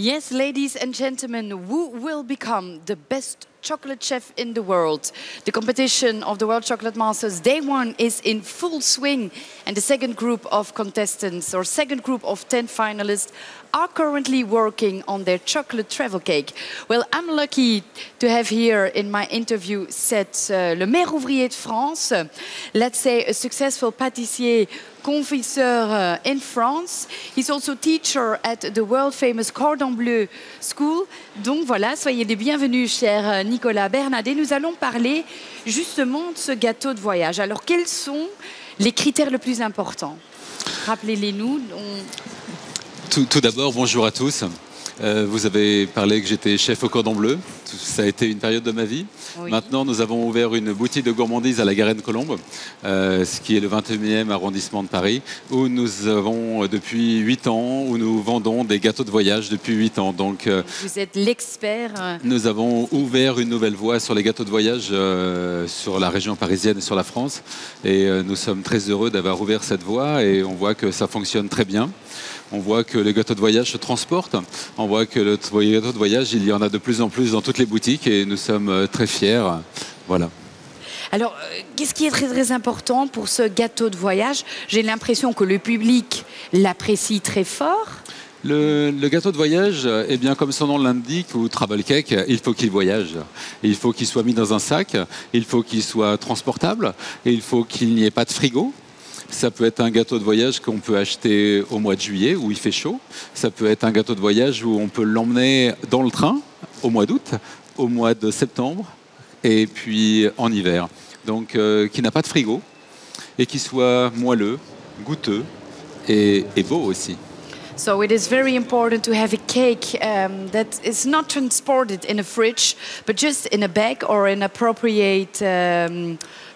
Yes, ladies and gentlemen, who will become the best chocolate chef in the world? The competition of the World Chocolate Masters Day 1 is in full swing, and the second group of contestants, or second group of 10 finalists, are currently working on their chocolate travel cake. Well, I'm lucky to have here in my interview set le maire ouvrier de France, let's say a successful pâtissier confiseur in France. He's also teacher at the world-famous Cordon Bleu School. Donc voilà, soyez les bienvenus, cher Nicolas Bernardet. Nous allons parler justement de ce gâteau de voyage. Alors, quels sont les critères les plus importants? Rappelez-les-nous. Tout d'abord, bonjour à tous. Vous avez parlé que j'étais chef au Cordon Bleu. Ça a été une période de ma vie. Oui. Maintenant, nous avons ouvert une boutique de gourmandise à la Garenne-Colombe, ce qui est le 21e arrondissement de Paris, où nous avons depuis 8 ans, où nous vendons des gâteaux de voyage depuis 8 ans. Donc, vous êtes l'expert. Nous avons ouvert une nouvelle voie sur les gâteaux de voyage sur la région parisienne et sur la France. Et nous sommes très heureux d'avoir ouvert cette voie et on voit que ça fonctionne très bien. On voit que les gâteaux de voyage se transportent. On voit que le gâteau de voyage, il y en a de plus en plus dans toutes les boutiques et nous sommes très fiers. Voilà. Alors, qu'est-ce qui est très, très important pour ce gâteau de voyage? J'ai l'impression que le public l'apprécie très fort. Le gâteau de voyage, eh bien, comme son nom l'indique, ou travel cake, il faut qu'il voyage. Il faut qu'il soit mis dans un sac, il faut qu'il soit transportable, et il faut qu'il n'y ait pas de frigo. Ça peut être un gâteau de voyage qu'on peut acheter au mois de juillet où il fait chaud. Ça peut être un gâteau de voyage où on peut l'emmener dans le train au mois d'août, au mois de septembre et puis en hiver. Donc qui n'a pas de frigo et qui soit moelleux, goûteux et beau aussi. So it is very important to have a cake that is not transported in a fridge, but just in a bag or an appropriate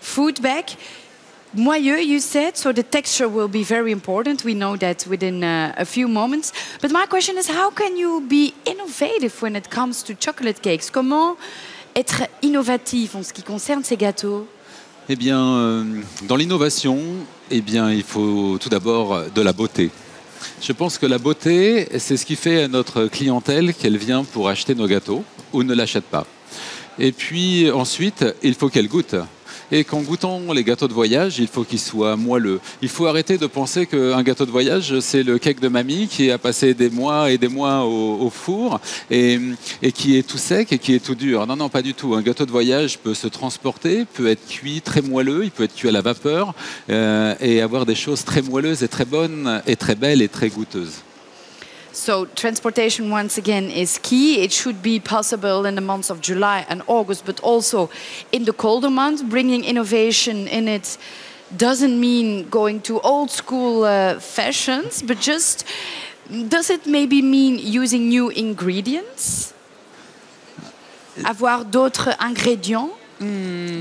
food bag. Moelleux, you said, so the texture will be very important. We know that within a few moments. But my question is, how can you be innovative when it comes to chocolate cakes? Comment être innovatif en ce qui concerne ces gâteaux? Eh bien, dans l'innovation, eh bien, il faut tout d'abord de la beauté. Je pense que la beauté, c'est ce qui fait à notre clientèle qu'elle vient pour acheter nos gâteaux ou ne l'achète pas. Et puis ensuite, il faut qu'elle goûte. Et qu'en goûtant les gâteaux de voyage, il faut qu'ils soient moelleux. Il faut arrêter de penser qu'un gâteau de voyage, c'est le cake de mamie qui a passé des mois et des mois au four et qui est tout sec et qui est tout dur. Non, non, pas du tout. Un gâteau de voyage peut se transporter, peut être cuit très moelleux, il peut être cuit à la vapeur et avoir des choses très moelleuses et très bonnes et très belles et très goûteuses. So transportation, once again, is key. It should be possible in the months of July and August, but also in the colder months. Bringing innovation in it doesn't mean going to old school fashions, but just, does it maybe mean using new ingredients? Avoir d'autres ingrédients?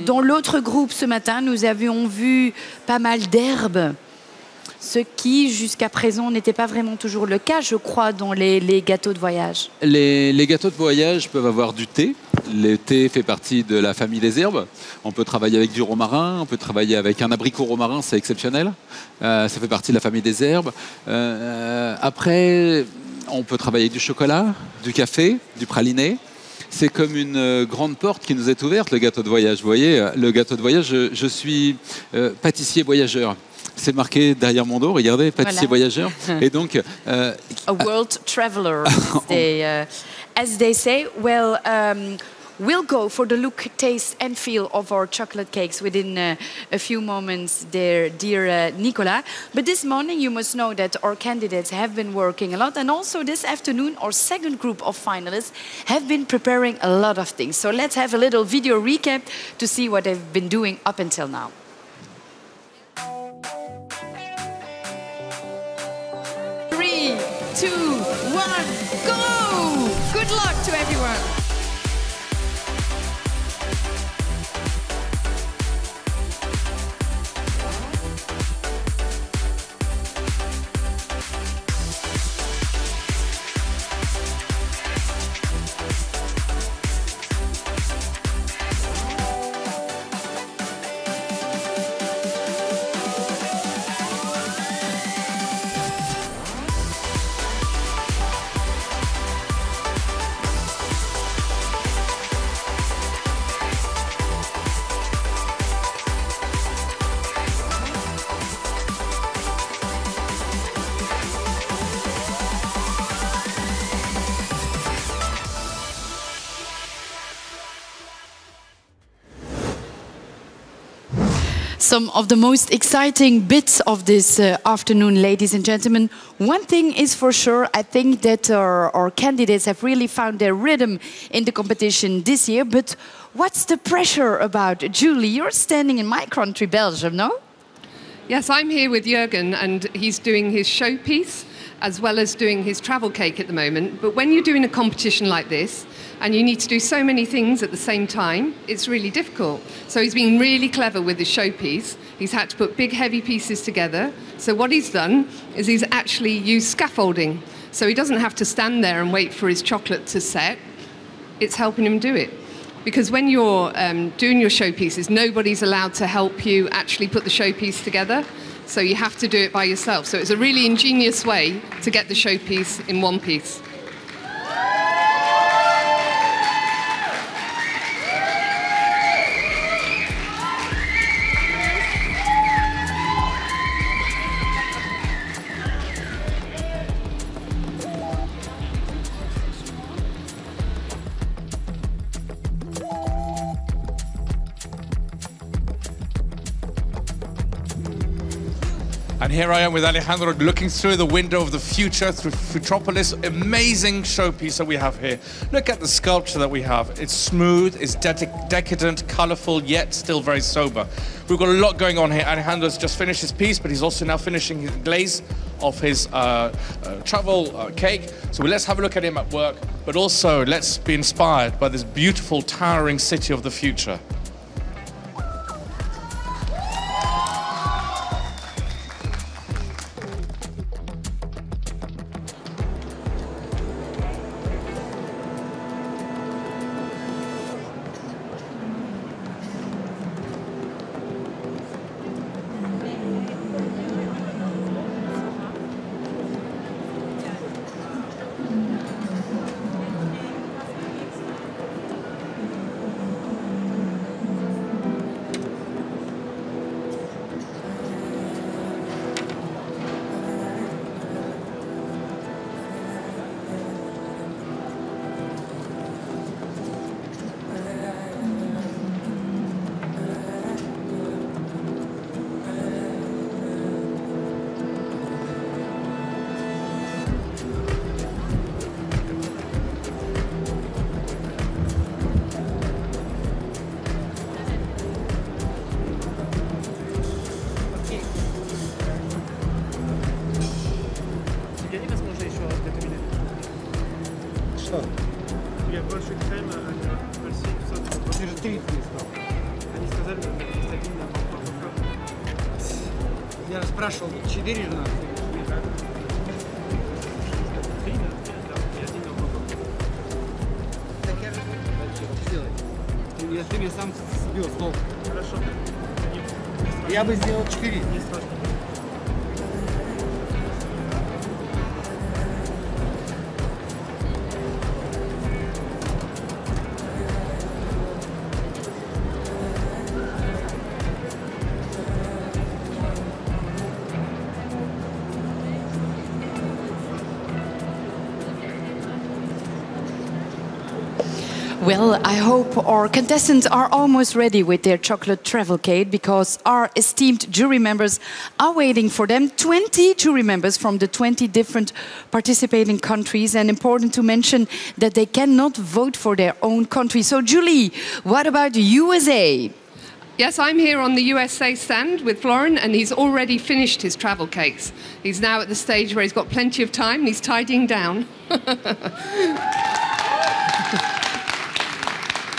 Dans l'autre groupe ce matin, nous avions vu pas mal d'herbes. Ce qui, jusqu'à présent, n'était pas vraiment toujours le cas, je crois, dans les gâteaux de voyage. Les gâteaux de voyage peuvent avoir du thé. Le thé fait partie de la famille des herbes. On peut travailler avec du romarin, on peut travailler avec un abricot romarin, c'est exceptionnel. Ça fait partie de la famille des herbes. Après, on peut travailler avec du chocolat, du café, du praliné. C'est comme une grande porte qui nous est ouverte, le gâteau de voyage. Vous voyez, le gâteau de voyage, je suis pâtissier voyageur. C'est marqué derrière mon dos, regardez, pâtissier voyageur. Et donc, a world traveler, as they say. Well, we'll go for the look, taste and feel of our chocolate cakes within a few moments there, dear Nicolas. But this morning you must know that our candidates have been working a lot, and also this afternoon our second group of finalists have been preparing a lot of things. So let's have a little video recap to see what they've been doing up until now. 3, 2, 1, go! Good luck to everyone. some of the most exciting bits of this afternoon, ladies and gentlemen. One thing is for sure, I think that our candidates have really found their rhythm in the competition this year. But what's the pressure about? Julie, you're standing in my country, Belgium, no? Yes, I'm here with Jürgen, and he's doing his showpiece as well as doing his travel cake at the moment. But when you're doing a competition like this, and you need to do so many things at the same time, it's really difficult. So he's been really clever with his showpiece. He's had to put big, heavy pieces together. So what he's done is he's actually used scaffolding. So he doesn't have to stand there and wait for his chocolate to set. It's helping him do it. Because when you're doing your showpieces, nobody's allowed to help you actually put the showpiece together. So you have to do it by yourself. So it's a really ingenious way to get the showpiece in one piece. And here I am with Alejandro looking through the window of the future, through Futropolis. Amazing showpiece that we have here. Look at the sculpture that we have. It's smooth, it's decadent, colorful, yet still very sober. We've got a lot going on here. Alejandro's just finished his piece, but he's also now finishing his glaze of his travel cake. So let's have a look at him at work, but also let's be inspired by this beautiful, towering city of the future. Я больше крема, апельсин, все. Вот ты же 3 сказал. Они сказали, что есть один на попробуй. Я спрашивал, 4 же надо. 3, да, и один на попробуй. Так я сделай. Ты меня сам сбил с ног. Хорошо. Я бы сделал 4. Не страшно. Well, I hope our contestants are almost ready with their chocolate travel cake, because our esteemed jury members are waiting for them. 20 jury members from the 20 different participating countries, and important to mention that they cannot vote for their own country. So, Julie, what about the USA? Yes, I'm here on the USA stand with Florin, and he's already finished his travel cakes. He's now at the stage where he's got plenty of time and he's tidying down.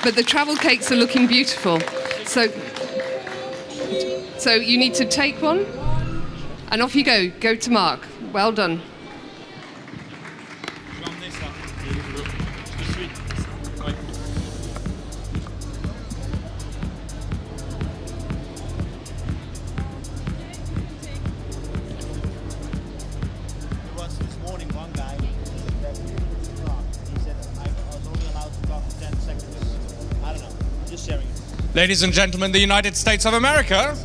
But the travel cakes are looking beautiful. So you need to take one, and off you go. Go to Mark. Well done. Ladies and gentlemen, the United States of America.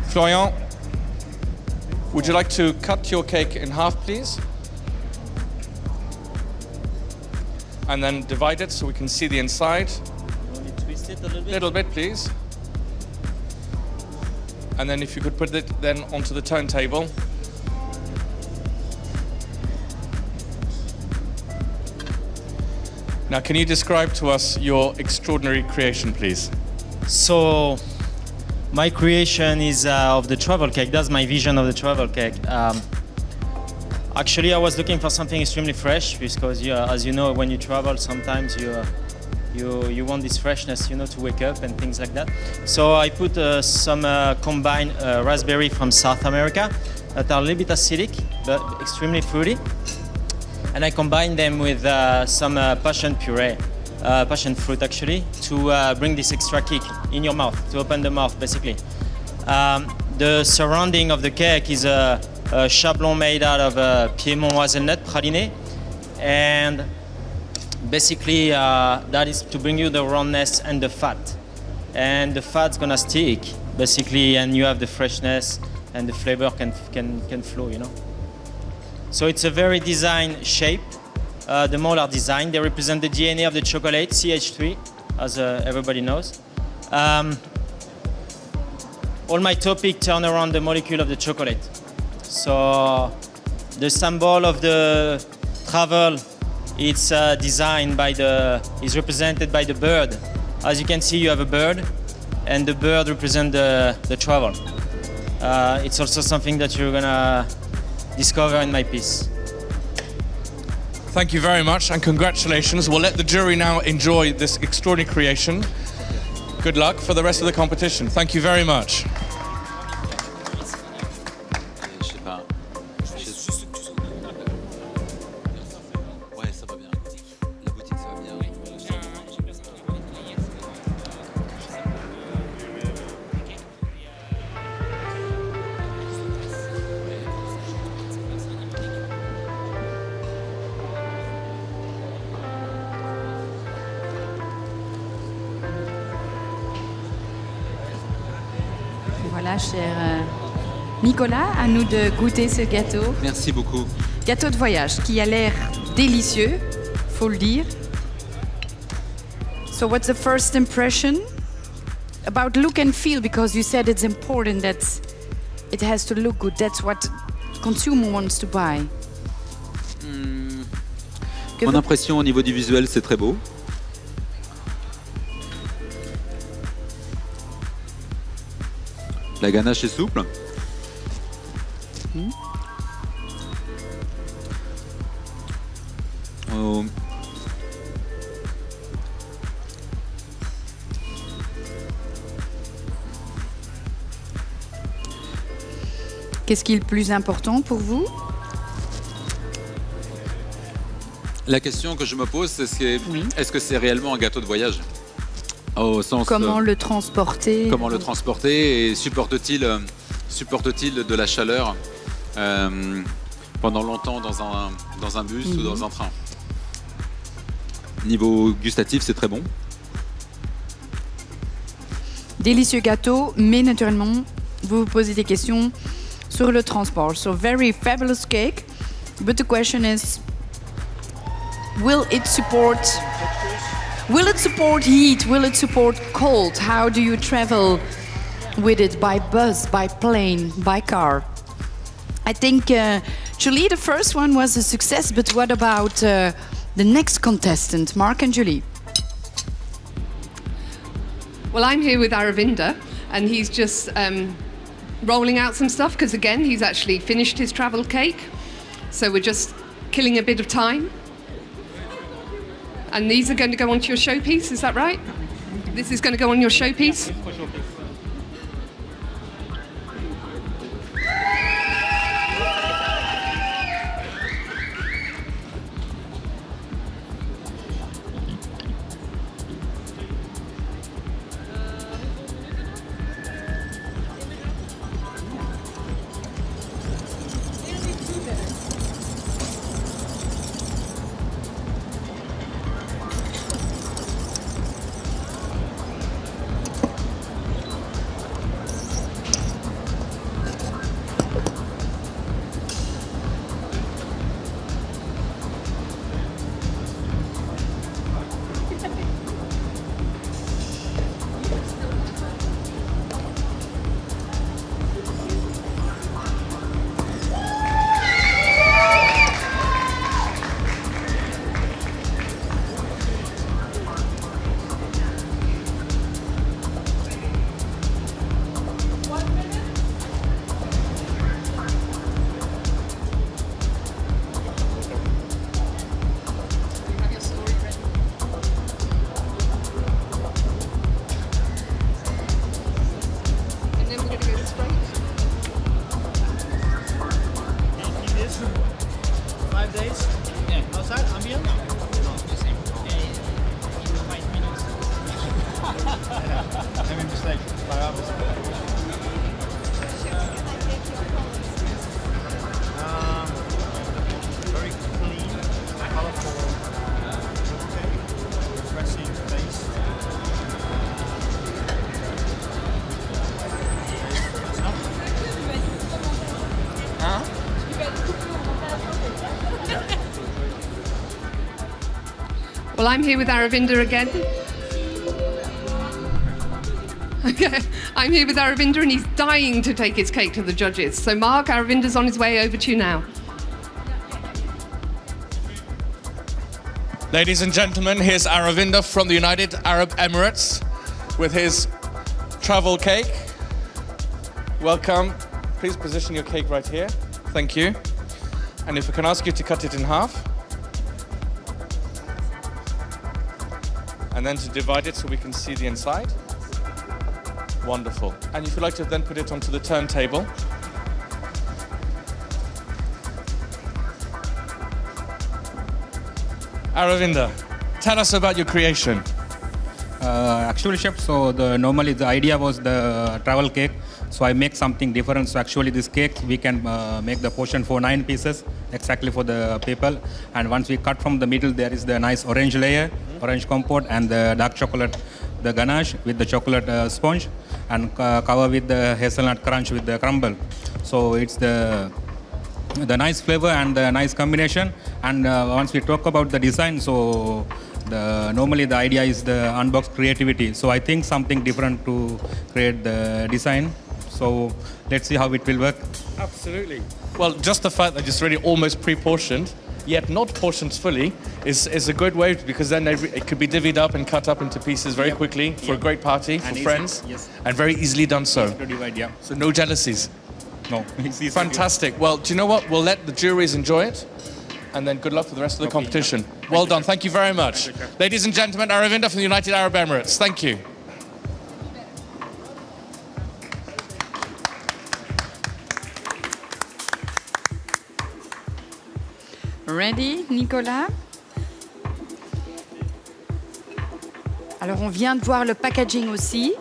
Florian, would you like to cut your cake in half, please? And then divide it so we can see the inside. it a little bit? Little bit, please. And then if you could put it then onto the turntable. Now, can you describe to us your extraordinary creation, please? So, my creation is of the travel cake. That's my vision of the travel cake. Actually, I was looking for something extremely fresh because, as you know, when you travel, sometimes you want this freshness, to wake up and things like that. So I put some combined raspberry from South America that are a little bit acidic but extremely fruity, and I combine them with some passion puree, passion fruit actually, to bring this extra kick in your mouth, to open the mouth basically. The surrounding of the cake is a chablon made out of Piedmont hazelnut praliné, and basically that is to bring you the roundness and the fat, and the fat's gonna stick basically, and you have the freshness and the flavor can flow, So it's a very designed shape. The mold are designed. They represent the DNA of the chocolate, CH3, as everybody knows. All my topics turn around the molecule of the chocolate. So the symbol of the travel, it's designed by is represented by the bird. As you can see, you have a bird, and the bird represents the travel. It's also something that you're gonna discover in my piece. Thank you very much and congratulations. We'll let the jury now enjoy this extraordinary creation. Good luck for the rest of the competition. Thank you very much. Voilà, cher Nicolas, à nous de goûter ce gâteau. Merci beaucoup. Gâteau de voyage qui a l'air délicieux, faut le dire. So what's the first impression about look and feel? Because you said it's important that it has to look good. That's what consumer wants to buy. Mon impression au niveau du visuel, c'est très beau. La ganache est souple. Qu'est-ce qui est le plus important pour vous? La question que je me pose, c'est est-ce que c'est réellement un gâteau de voyage? Au sens, comment le transporter? Comment le transporter et supporte-t-il de la chaleur pendant longtemps dans un bus ou dans un train? Niveau gustatif, c'est très bon. Délicieux gâteau, mais naturellement, vous vous posez des questions sur le transport. So very fabulous cake, but the question is, will it support heat? Will it support cold? How do you travel with it? By bus, by plane, by car? I think, Julie, the first one was a success, but what about the next contestant, Mark and Julie? Well, I'm here with Aravinda, and he's just rolling out some stuff, because again, he's actually finished his travel cake. So we're just killing a bit of time. And these are going to go onto your showpiece, is that right? This is going to go on your showpiece? I mean, just like my opposite. Very clean, colorful, refreshing taste. Well, I'm here with Aravinda again. Okay, I'm here with Aravinda and he's dying to take his cake to the judges. So Mark, Aravinda's on his way, over to you now. Ladies and gentlemen, here's Aravinda from the United Arab Emirates with his travel cake. Welcome. Please position your cake right here. Thank you. And if I can ask you to cut it in half. And then to divide it so we can see the inside. Wonderful. And if you'd like to then put it onto the turntable. Aravinda, tell us about your creation. Actually, chef, so normally the idea was the travel cake. So I make something different. So actually this cake, we can make the portion for 9 pieces, exactly for the people. And once we cut from the middle, there is the nice orange layer, orange compote, and the dark chocolate, the ganache with the chocolate sponge, and cover with the hazelnut crunch with the crumble. So it's the nice flavor and the nice combination. And once we talk about the design, so normally the idea is the unbox creativity. So I think something different to create the design. So let's see how it will work. Absolutely. Well, just the fact that it's really almost pre-portioned, yet not portioned fully, is a good way, because then it could be divvied up and cut up into pieces very quickly for a great party, for friends, and very easily done so. To divide, yeah. So no jealousies. No. Fantastic. Well, do you know what? We'll let the juries enjoy it, and then good luck for the rest of the competition. Well done. Thank you very much. Ladies and gentlemen, Aravinda from the United Arab Emirates. Thank you. Ready, Nicolas? Alors, on vient de voir le packaging aussi.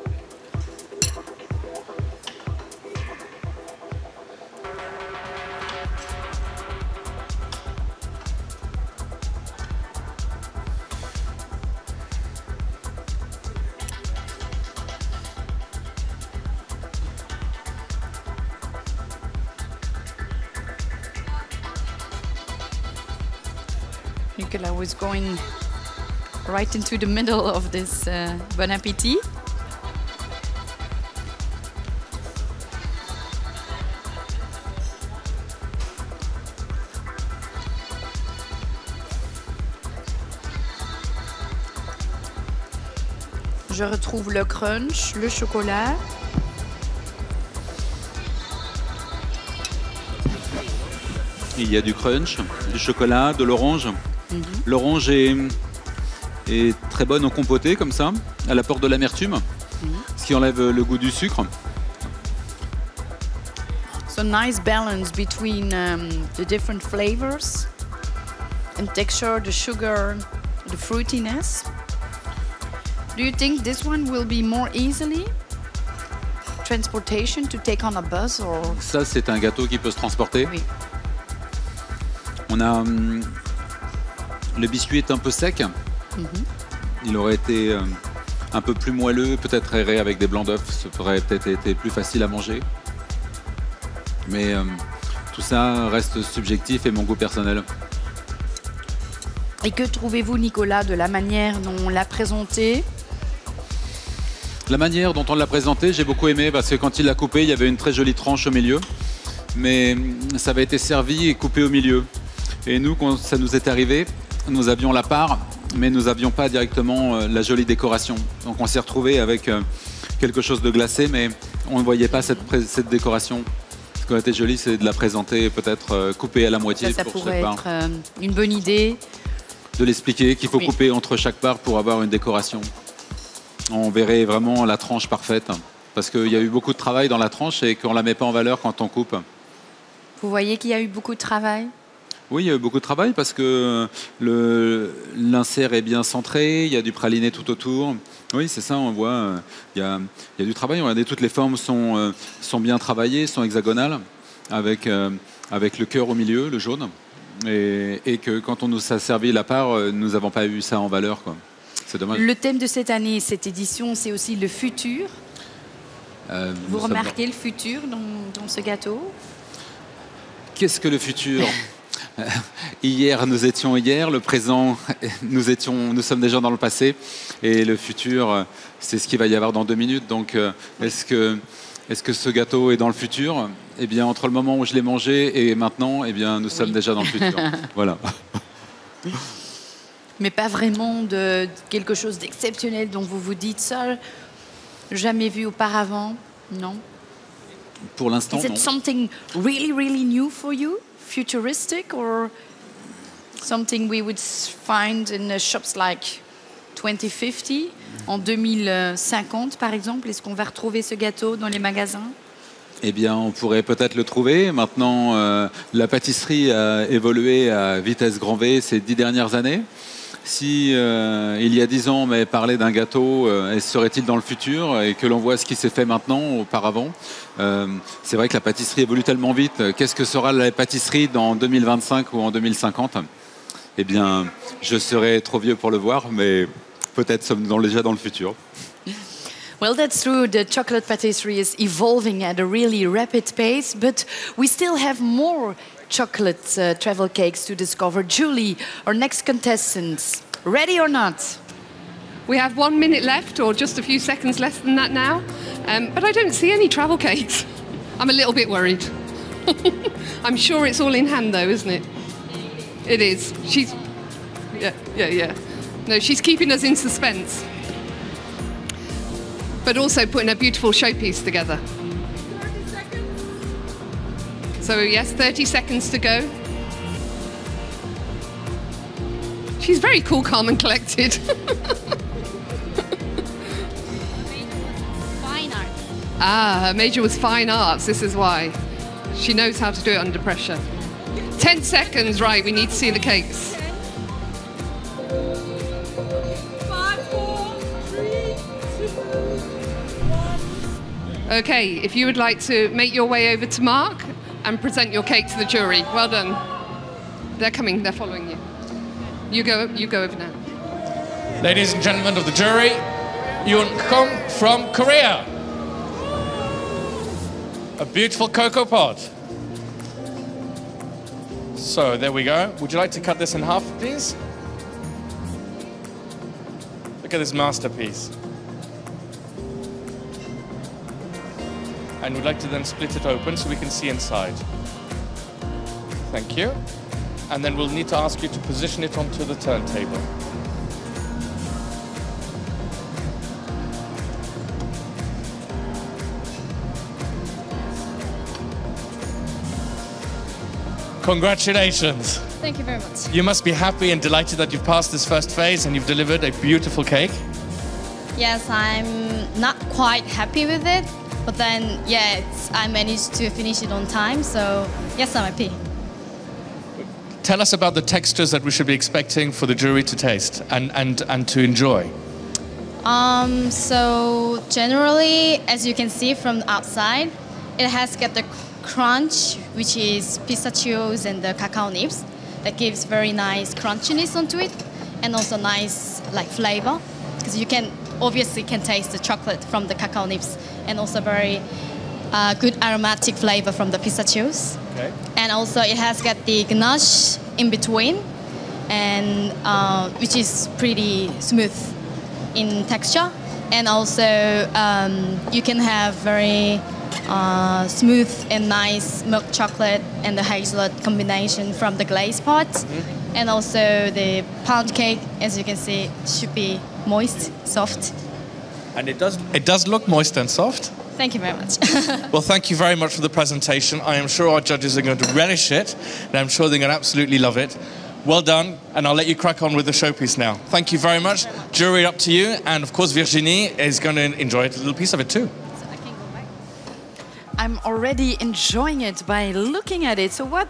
Nicolas was going right into the middle of this bon appétit. Je retrouve le crunch, le chocolat. Il y a du crunch, du chocolat, de l'orange. L'orange est très bonne en compoté, comme ça. Elle apporte de l'amertume, ce qui enlève le goût du sucre. So nice balance between the different flavors and texture, the sugar, the fruitiness. Do you think this one will be more easily transportation to take on a bus or? Ça, c'est un gâteau qui peut se transporter. Oui. On a le biscuit est un peu sec. Il aurait été un peu plus moelleux, peut-être aéré avec des blancs d'œufs. Ça aurait peut-être été plus facile à manger. Mais tout ça reste subjectif et mon goût personnel. Et que trouvez-vous, Nicolas, de la manière dont on l'a présenté? La manière dont on l'a présenté, j'ai beaucoup aimé parce que quand il l'a coupé, il y avait une très jolie tranche au milieu. Mais ça avait été servi et coupé au milieu. Et nous, quand ça nous est arrivé, nous avions la part, mais nous n'avions pas directement la jolie décoration. Donc on s'est retrouvé avec quelque chose de glacé, mais on ne voyait pas cette décoration. Ce qui aurait été joli, c'est de la présenter peut-être coupée à la moitié Ça pour pourrait chaque part. être une bonne idée. De l'expliquer qu'il faut couper entre chaque part pour avoir une décoration. On verrait vraiment la tranche parfaite, parce qu'il y a eu beaucoup de travail dans la tranche et qu'on ne la met pas en valeur quand on coupe. Vous voyez qu'il y a eu beaucoup de travail? Oui, il y a eu beaucoup de travail parce que l'insert est bien centré, il y a du praliné tout autour. Oui, c'est ça, on voit, il y a du travail. Regardez, toutes les formes sont bien travaillées, sont hexagonales, avec le cœur au milieu, le jaune. Et que quand on nous a servi la part, nous n'avons pas eu ça en valeur, quoi. C'est dommage. Le thème de cette année, cette édition, c'est aussi le futur. Vous remarquez le futur dans ce gâteau? Qu'est-ce que le futur? Hier, nous étions hier, le présent, nous sommes déjà dans le passé, et le futur, c'est ce qu'il va y avoir dans 2 minutes. Donc, est-ce que ce gâteau est dans le futur? Eh bien, entre le moment où je l'ai mangé et maintenant, eh bien, nous sommes déjà dans le futur. Voilà. Mais pas vraiment de quelque chose d'exceptionnel dont vous vous dites ça, jamais vu auparavant, non? Pour l'instant, non. Is it something really, really new for you? Futuristic, or something we would find in shops like 2050, en 2050 par exemple? Est-ce qu'on va retrouver ce gâteau dans les magasins? Eh bien, on pourrait peut-être le trouver. Maintenant, la pâtisserie a évolué à vitesse grand V ces 10 dernières années. Si il y a 10 ans, on m'avait parlé d'un gâteau, serait-il dans le futur, et que l'on voit ce qui s'est fait maintenant, auparavant, c'est vrai que la pâtisserie évolue tellement vite. Qu'est-ce que sera la pâtisserie dans 2025 ou en 2050? Eh bien, je serai trop vieux pour le voir, mais peut-être sommes-nous déjà dans le futur. Well, that's true. The chocolate patisserie is evolving at a really rapid pace, but we still have more chocolate travel cakes to discover. Julie, our next contestant, ready or not? We have 1 minute left, or just a few seconds less than that now. But I don't see any travel cakes. I'm a little bit worried. I'm sure it's all in hand, though, isn't it? It is. Yeah. No, she's keeping us in suspense. But also putting a beautiful showpiece together. 30 seconds. So yes, 30 seconds to go. She's very cool, calm and collected. Fine arts. Ah, her major was fine arts, this is why. She knows how to do it under pressure. 10 seconds, right, we need to see the cakes. 5, 4, 3, 2, 1. Okay, if you would like to make your way over to Mark and present your cake to the jury. Well done. They're coming, they're following you. You go over now. Ladies and gentlemen of the jury, Yoon Kong from Korea. A beautiful cocoa pod. So there we go. Would you like to cut this in half, please? Look at this masterpiece. And we'd like to then split it open so we can see inside. Thank you. And then we'll need to ask you to position it onto the turntable. Congratulations. Thank you very much. You must be happy and delighted that you've passed this first phase and you've delivered a beautiful cake. Yes, I'm not quite happy with it, but then, yeah, I managed to finish it on time, so yes, I'm happy. Tell us about the textures that we should be expecting for the jury to taste and to enjoy. So generally, as you can see from the outside, it has got the crunch, which is pistachios and the cacao nibs. That gives very nice crunchiness onto it, and also nice like flavor, because you can obviously taste the chocolate from the cacao nibs, and also very good aromatic flavor from the pistachios. Okay. And also it has got the ganache in between, and which is pretty smooth in texture. And also you can have very smooth and nice milk chocolate and the hazelnut combination from the glaze pot. Mm-hmm. And also the pound cake, as you can see, should be moist, soft. And it does look moist and soft. Thank you very much. Well, thank you very much for the presentation. I am sure our judges are going to relish it, and I'm sure they're going to absolutely love it. Well done, and I'll let you crack on with the showpiece now. Thank you very much. Jury, up to you. And of course, Virginie is going to enjoy a little piece of it too. I'm already enjoying it by looking at it. So what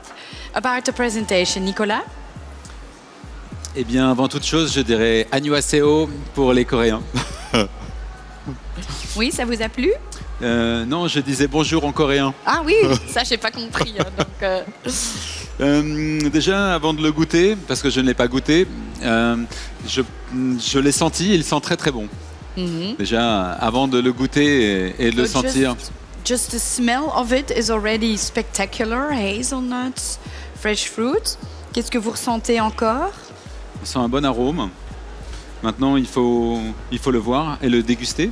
about the presentation, Nicolas? Eh bien, avant toute chose, je dirais annyeonghaseyo pour les Coréens. Oui, ça vous a plu? Non, je disais bonjour en coréen. Ah oui, ça j'ai pas compris. Hein, donc, déjà, avant de le goûter, parce que je ne l'ai pas goûté, je l'ai senti, il sent très très bon. Déjà, avant de le goûter et de le sentir. Just the smell of it is already spectacular. Hazelnuts, fresh fruit. Qu'est-ce que vous ressentez encore? On sent un bon arôme. Maintenant, il faut le voir et le déguster.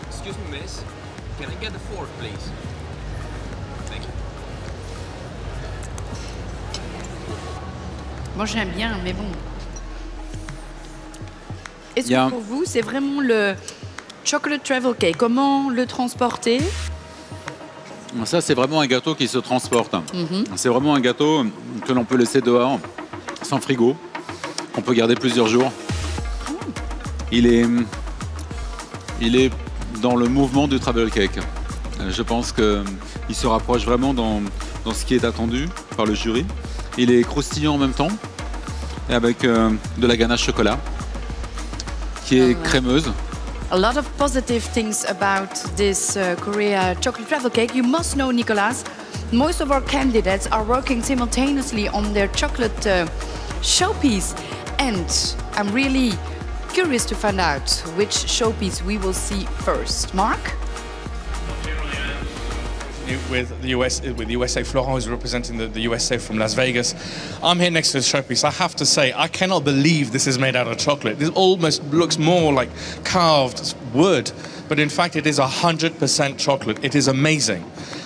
Excuse me, miss. Can I get a fork, please? Thank you. Moi j'aime bien, mais bon. Est-ce que pour vous, c'est vraiment le chocolate travel cake? Comment le transporter? Ça, c'est vraiment un gâteau qui se transporte. C'est vraiment un gâteau que l'on peut laisser dehors, sans frigo. On peut garder plusieurs jours. Il est dans le mouvement du travel cake. Je pense qu'il se rapproche vraiment dans ce qui est attendu par le jury. Il est croustillant en même temps, et avec de la ganache chocolat, qui est crémeuse. A lot of positive things about this Korea chocolate travel cake. You must know, Nicolas, most of our candidates are working simultaneously on their chocolate showpiece. And I'm really curious to find out which showpiece we will see first. Mark? With the USA, Florent is representing the USA from Las Vegas. I'm here next to the showpiece. I have to say, I cannot believe this is made out of chocolate. This almost looks more like carved wood, but in fact it is 100% chocolate. It is amazing.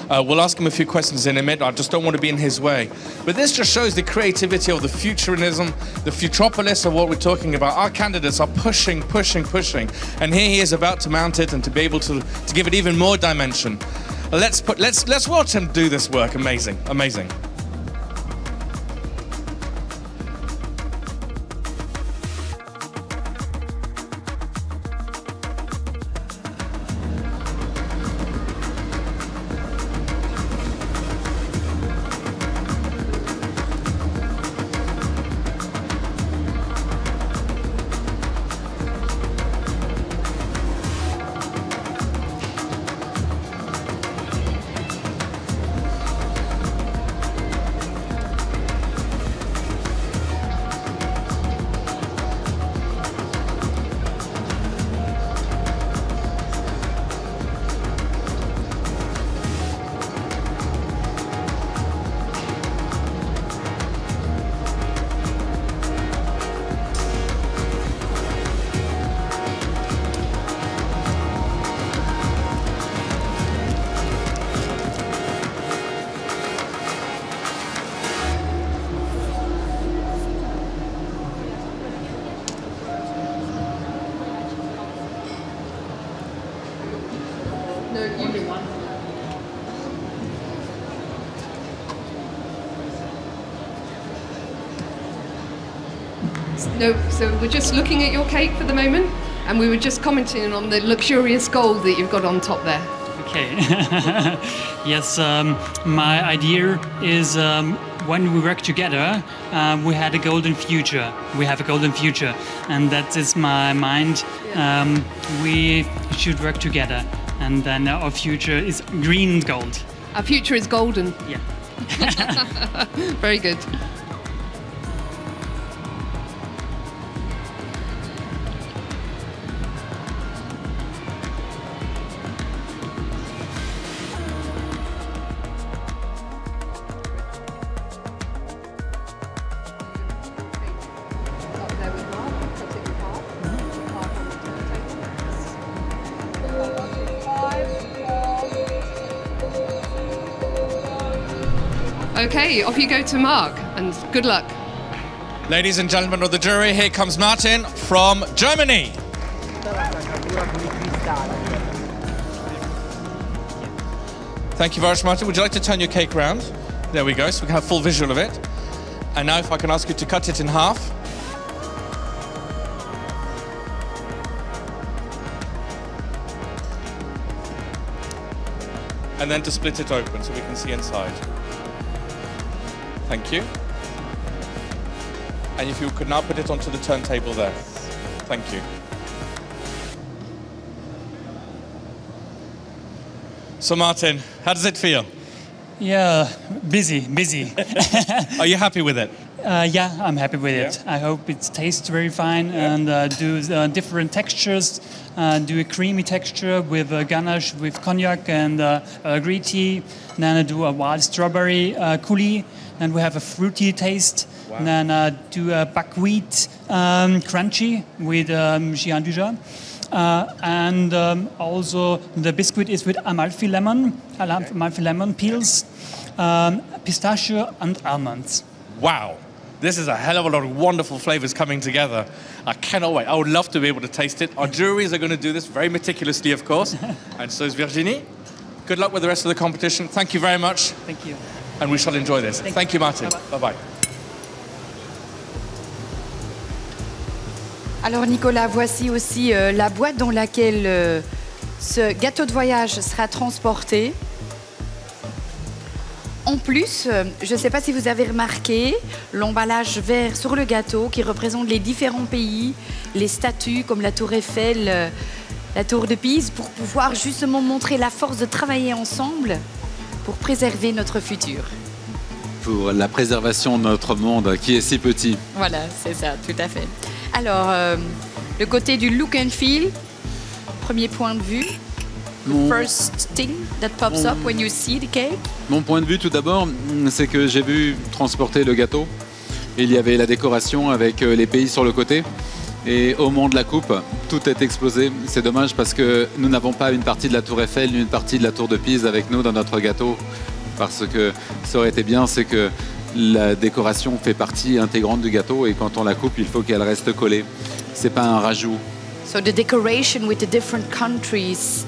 We'll ask him a few questions in a minute. I just don't want to be in his way. But this just shows the creativity of the futurism, the futuropolis of what we're talking about. Our candidates are pushing, pushing, pushing. And here he is about to mount it and to be able to give it even more dimension. Let's watch him do this work. Amazing, amazing. No, so we're just looking at your cake for the moment, and we were just commenting on the luxurious gold that you've got on top there. Okay. Yes, my idea is when we work together, we had a golden future. We have a golden future, and that is my mind. We should work together, and then our future is green and gold. Our future is golden. Yeah. Very good. Okay, off you go to Mark, and good luck. Ladies and gentlemen of the jury, here comes Martin from Germany. Thank you very much, Martin. Would you like to turn your cake around? There we go, so we can have full visual of it. And now if I can ask you to cut it in half. And then to split it open so we can see inside. Thank you. And if you could now put it onto the turntable there. Thank you. So Martin, how does it feel? Yeah, busy. Are you happy with it? Yeah, I'm happy with it. I hope it tastes very fine and do different textures. Do a creamy texture with ganache with cognac and green tea. Then I do a wild strawberry coulis. Then we have a fruity taste. Wow. And then do a buckwheat crunchy with Gian Duja. And also the biscuit is with Amalfi lemon peels, pistachio and almonds. Wow, this is a hell of a lot of wonderful flavors coming together. I cannot wait. I would love to be able to taste it. Our juries are going to do this very meticulously, of course. And so is Virginie. Good luck with the rest of the competition. Thank you very much. Thank you. And we shall enjoy this. Thank you, Martin. Bye-bye. Alors Nicolas, voici aussi la boîte dans laquelle ce gâteau de voyage sera transporté. En plus, je ne sais pas si vous avez remarqué l'emballage vert sur le gâteau qui représente les différents pays, les statues comme la Tour Eiffel, la Tour de Pise, pour pouvoir justement montrer la force de travailler ensemble pour préserver notre futur. Pour la préservation de notre monde qui est si petit. Voilà, c'est ça, tout à fait. Alors, le côté du look and feel, premier point de vue. First thing that pops up when you see the cake. Mon point de vue, tout d'abord, c'est que j'ai vu transporter le gâteau. Il y avait la décoration avec les pays sur le côté. Et au moment de la coupe, tout est explosé. C'est dommage parce que nous n'avons pas une partie de la Tour Eiffel, ni une partie de la Tour de Pise avec nous dans notre gâteau. Parce que ça aurait été bien, c'est que la décoration fait partie intégrante du gâteau et quand on la coupe, il faut qu'elle reste collée. C'est pas un rajout. So the decoration with the different countries,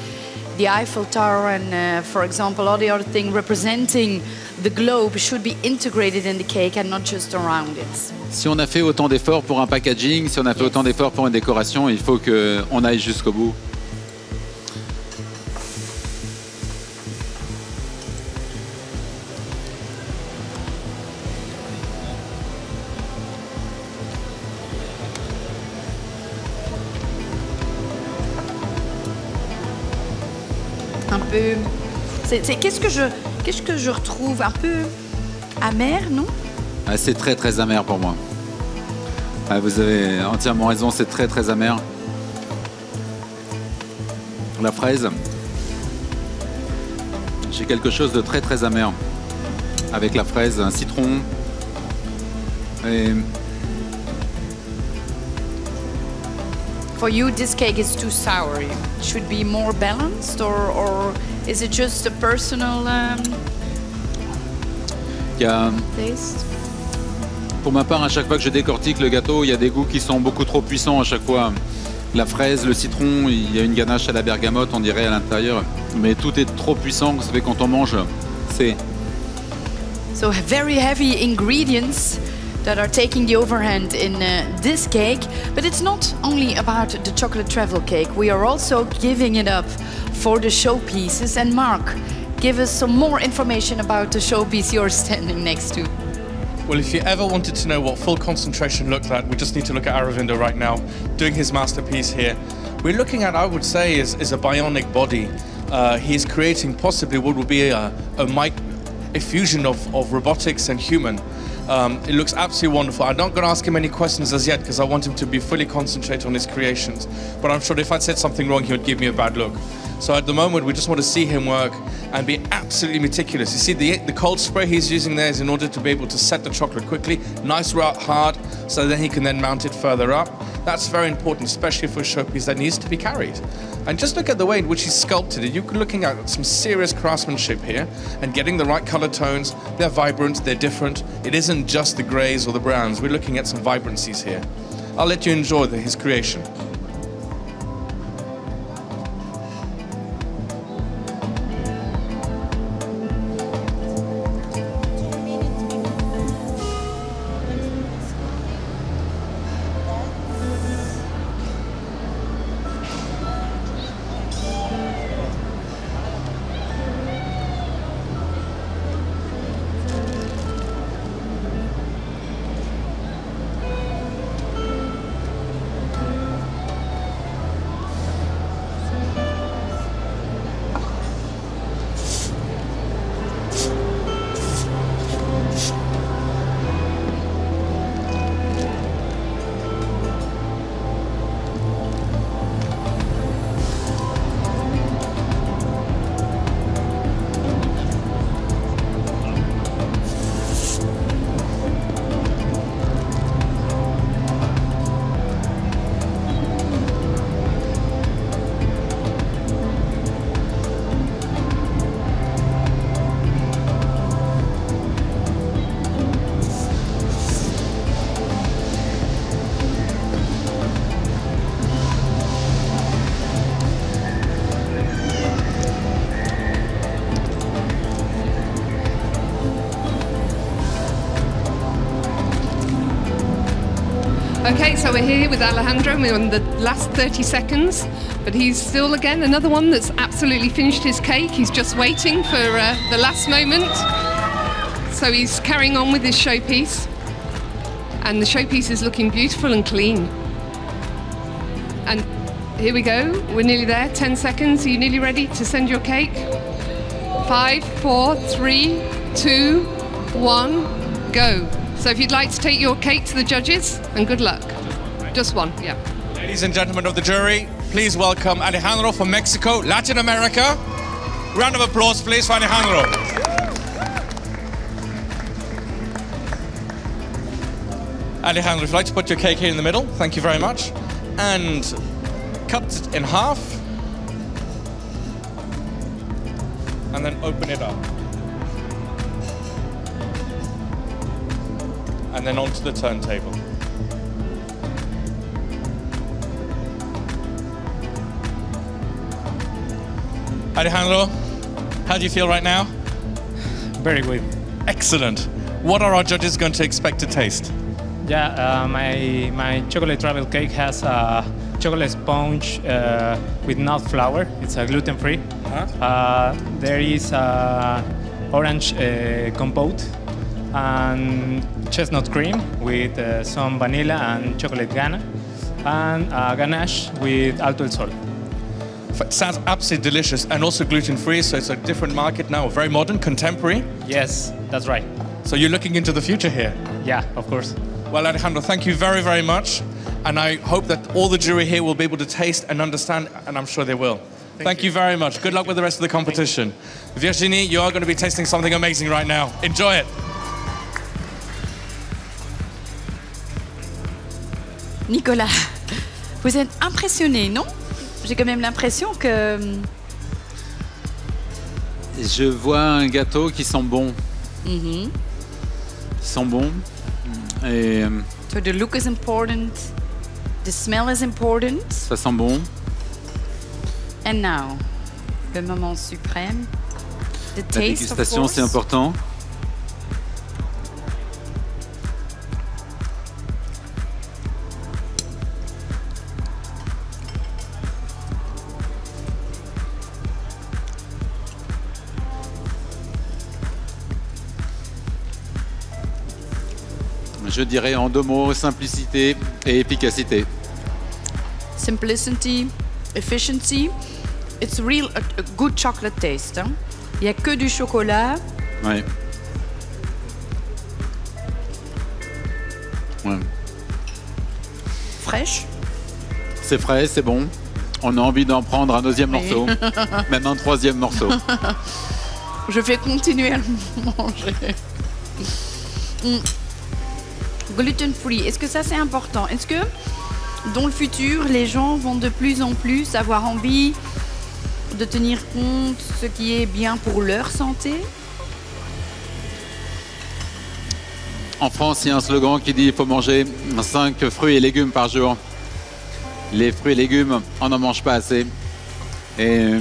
the Eiffel Tower and, for example, all the other things representing the globe should be integrated in the cake and not just around it. Si on a fait autant d'efforts pour un packaging, si on a fait autant d'efforts pour une décoration, il faut qu'on aille jusqu'au bout. Un peu. Qu'est-ce que je retrouve un peu amer, non? Ah, c'est très très amer pour moi. Ah, vous avez entièrement raison, c'est très très amer. La fraise, j'ai quelque chose de très très amer avec la fraise, un citron et For you, this cake is too sour. It should be more balanced, or is it just a personal taste? Pour ma part, à chaque fois que je décortique le gâteau, il y a des goûts qui sont beaucoup trop puissants à chaque fois. La fraise, le citron, il y a une ganache à la bergamote, on dirait à l'intérieur. Mais tout est trop puissant, ça fait quand on mange, c'est... So very heavy ingredients that are taking the overhand in this cake. But it's not only about the chocolate travel cake. We are also giving it up for the showpieces. And Mark, give us some more information about the showpiece you're standing next to. Well, if you ever wanted to know what full concentration looked like, we just need to look at Aravindo right now, doing his masterpiece here. We're looking at, I would say, is a bionic body. He's creating possibly what will be a fusion of robotics and human. It looks absolutely wonderful. I'm not going to ask him any questions as yet because I want him to be fully concentrated on his creations. But I'm sure if I'd said something wrong, he would give me a bad look. So at the moment, we just want to see him work and be absolutely meticulous. You see, the cold spray he's using there is in order to be able to set the chocolate quickly, nice hard, so then he can then mount it further up. That's very important, especially for a showpiece that needs to be carried. And just look at the way in which he's sculpted it. You're looking at some serious craftsmanship here and getting the right color tones. They're vibrant, they're different. It isn't just the grays or the browns. We're looking at some vibrancies here. I'll let you enjoy his creation. Okay, so we're here with Alejandro. We're on the last 30 seconds, but he's still, again, another one that's absolutely finished his cake. He's just waiting for the last moment. So he's carrying on with his showpiece. And the showpiece is looking beautiful and clean. And here we go. We're nearly there. 10 seconds. Are you nearly ready to send your cake? 5, 4, 3, 2, 1, go. So if you'd like to take your cake to the judges, and good luck. Just one, yeah. Ladies and gentlemen of the jury, please welcome Alejandro from Mexico, Latin America. Round of applause, please, for Alejandro. Alejandro, if you'd like to put your cake here in the middle, thank you very much. And cut it in half. And then open it up. And then onto the turntable. Alejandro, how do you feel right now? Very good. Excellent. What are our judges going to expect to taste? Yeah, my chocolate travel cake has a chocolate sponge with nut flour. It's a gluten-free. There is orange compote and chestnut cream with some vanilla and chocolate ganache, and ganache with Alto El Sol. Sounds absolutely delicious, and also gluten-free, so it's a different market now, very modern, contemporary. Yes, that's right. So you're looking into the future here? Yeah, of course. Well, Alejandro, thank you very, very much, and I hope that all the jury here will be able to taste and understand, and I'm sure they will. Thank you very much. Good luck with the rest of the competition. Virginie, you are going to be tasting something amazing right now. Enjoy it. Nicolas, vous êtes impressionné, non? J'ai quand même l'impression que... Je vois un gâteau qui sent bon. Mm-hmm. Sent bon. Et So the look is important, the smell is important. ça sent bon. And now, le moment suprême, the La taste, of dégustation, course. c'est important. Je dirais en 2 mots, simplicité et efficacité. Simplicity, efficiency. It's real a good chocolate taste. Hein? Il n'y a que du chocolat. Ouais. Ouais. Fraîche. C'est frais, c'est bon. On a envie d'en prendre un 2e morceau, même un 3e morceau. Je vais continuer à le manger. Gluten-free, est-ce que ça c'est important? Est-ce que dans le futur, les gens vont de plus en plus avoir envie de tenir compte de ce qui est bien pour leur santé? En France, il y a un slogan qui dit qu'il faut manger 5 fruits et légumes par jour. Les fruits et légumes, on n'en mange pas assez. Et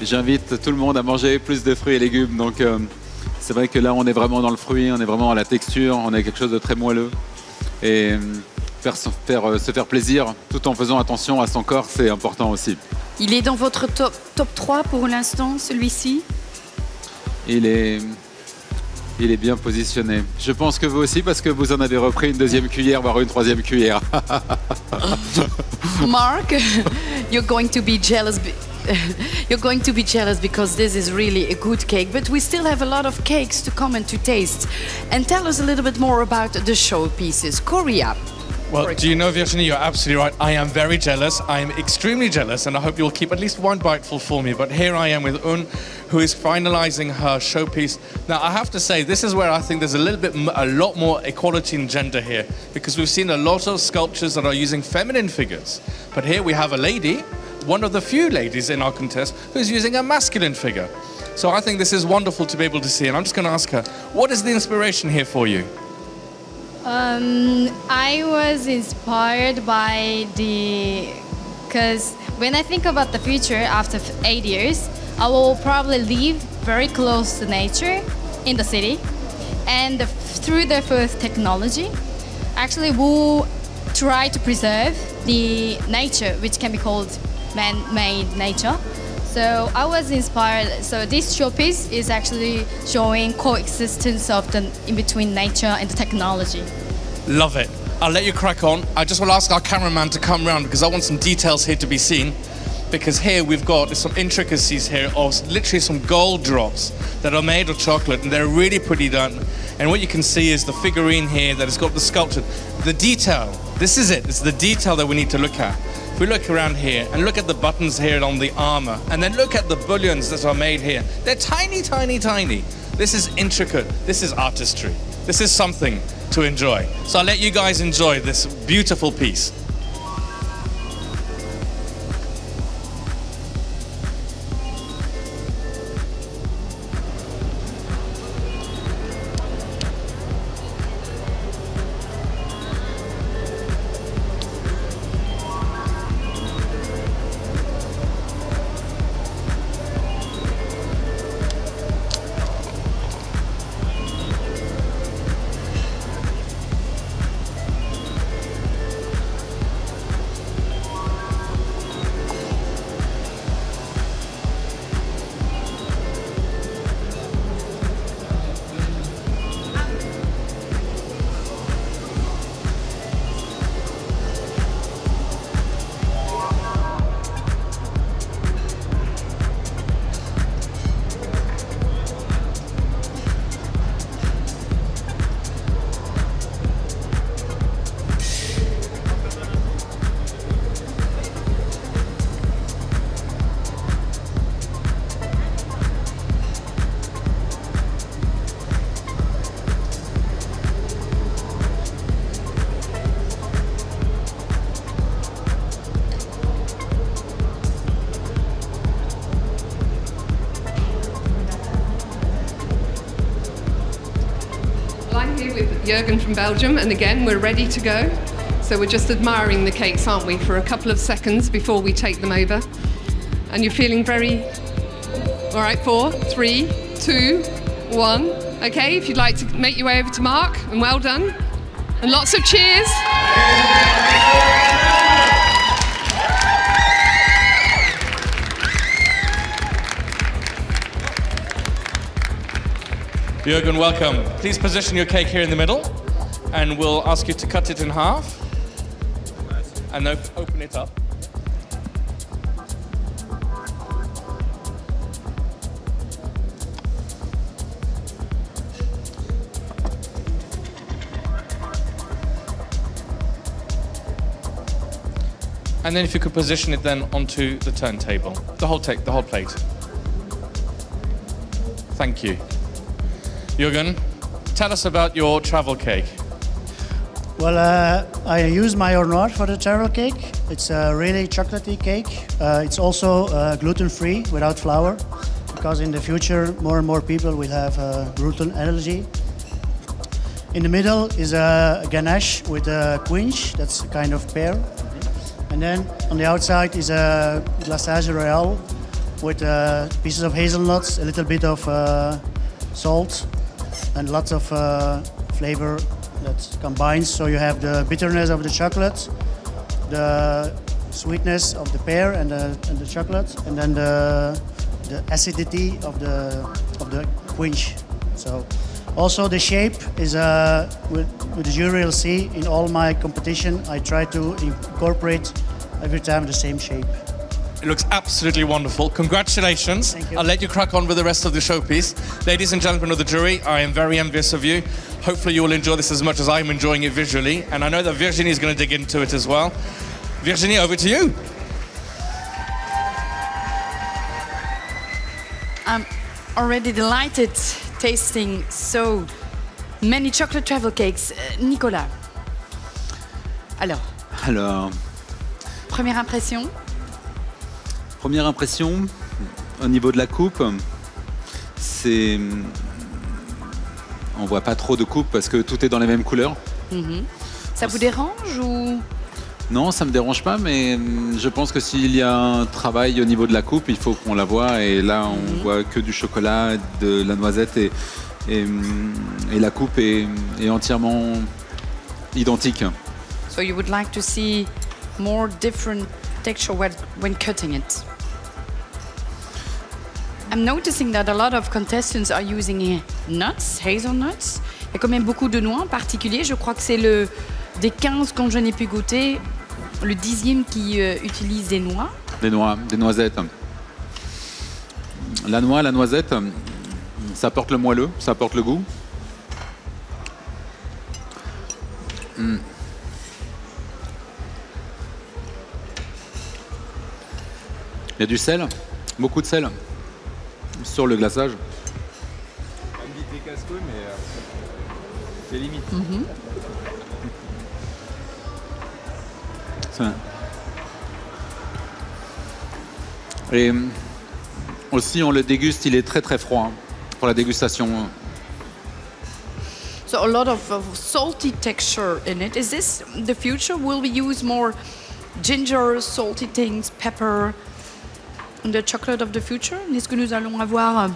j'invite tout le monde à manger plus de fruits et légumes. Donc c'est vrai que là, on est vraiment dans le fruit, on est vraiment dans la texture, on est quelque chose de très moelleux. Et se faire plaisir tout en faisant attention à son corps, c'est important aussi. Il est dans votre top 3 pour l'instant, celui-ci? Il est bien positionné. Je pense que vous aussi, parce que vous en avez repris une 2e cuillère, voire une 3e cuillère. Mark, you're going to be jealous. You're going to be jealous because this is really a good cake, but we still have a lot of cakes to come and to taste. And tell us a little bit more about the showpieces. Korea. Well, do you know, Virginie, you're absolutely right. I am very jealous. I am extremely jealous, and I hope you'll keep at least one biteful for me. But here I am with Un, who is finalizing her showpiece. Now, I have to say, this is where I think there's a lot more equality in gender here, because we've seen a lot of sculptures that are using feminine figures. But here we have a lady, one of the few ladies in our contest, who's using a masculine figure. So I think this is wonderful to be able to see, and I'm just going to ask her, what is the inspiration here for you? I was inspired by because when I think about the future after 8 years, I will probably live very close to nature in the city, and through the first technology, actually we'll try to preserve the nature, which can be called man-made nature. So I was inspired. So this showpiece is actually showing coexistence of the in between nature and the technology. Love it. I'll let you crack on. I just want to ask our cameraman to come round because I want some details here to be seen. Because here we've got some intricacies here of literally some gold drops that are made of chocolate, and they're really pretty done. And what you can see is the figurine here that has got the sculpture. The detail, this is it. It's the detail that we need to look at. If we look around here and look at the buttons here on the armor, and then look at the bullions that are made here. They're tiny, tiny, tiny. This is intricate. This is artistry. This is something to enjoy. So I'll let you guys enjoy this beautiful piece. Jürgen from Belgium, and again, we're ready to go. So we're just admiring the cakes, aren't we, for a couple of seconds before we take them over. And you're feeling very... All right, 4, 3, 2, 1. Okay, if you'd like to make your way over to Mark, and well done. And lots of cheers. Jürgen, welcome. Please position your cake here in the middle, and we'll ask you to cut it in half and open it up. And then if you could position it then onto the turntable, the whole plate. Thank you. Jürgen, tell us about your travel cake. Well, I use my Or Noir for the travel cake. It's a really chocolatey cake. It's also gluten-free, without flour, because in the future more and more people will have gluten allergy. In the middle is a ganache with a quince, that's a kind of pear. And then on the outside is a glaçage royale with pieces of hazelnuts, a little bit of salt, and lots of flavor that combines. So you have the bitterness of the chocolate, the sweetness of the pear and the chocolate, and then the acidity of the quince. So also the shape is with the jury will see in all my competition I try to incorporate every time the same shape. It looks absolutely wonderful. Congratulations. Thank you. I'll let you crack on with the rest of the showpiece. Ladies and gentlemen of the jury, I am very envious of you. Hopefully you will enjoy this as much as I'm enjoying it visually. And I know that Virginie is going to dig into it as well. Virginie, over to you. I'm already delighted tasting so many chocolate travel cakes. Nicolas. Alors, première impression? Première impression, au niveau de la coupe, c'est... On voit pas trop de coupe parce que tout est dans les mêmes couleurs. Ça vous dérange ou... Non, ça me dérange pas, mais je pense que s'il y a un travail au niveau de la coupe, il faut qu'on la voie. Et là, on voit que du chocolat, de la noisette et la coupe est entièrement identique. So you would like to see more different texture when cutting it. I'm noticing that a lot of contestants are using nuts, hazelnuts. Il y a quand même beaucoup de noix en particulier. Je crois que c'est le des 15 quand je n'ai pu goûter, le 10e qui utilise des noix. Des noisettes. La noix, la noisette, ça apporte le moelleux, ça apporte le goût. Il y a du sel, beaucoup de sel sur le glaçage. Invité casse-couille, mais c'est limite. Et aussi, on le déguste, il est très très froid pour la dégustation. So a lot of salty texture in it. Is this the future? Will we use more ginger, salty things, pepper in the chocolate of the future? Est-ce que nous allons avoir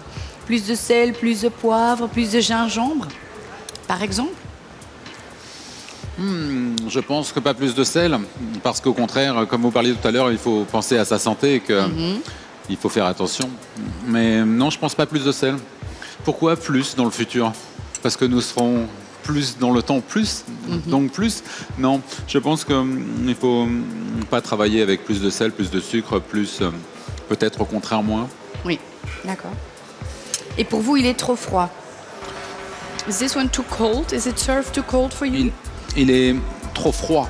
plus de sel, plus de poivre, plus de gingembre, par exemple? Je pense que pas plus de sel, parce qu'au contraire, comme vous parliez tout à l'heure, il faut penser à sa santé et qu'il faut faire attention. Mais non, je pense pas plus de sel. Pourquoi plus dans le futur? Parce que nous serons plus dans le temps, plus, donc plus. Non, je pense qu'il ne faut pas travailler avec plus de sel, plus de sucre, plus, peut-être au contraire moins. Oui, d'accord. Et pour vous, il est trop froid. Is this one too cold? Is it served too cold for you? Il est trop froid.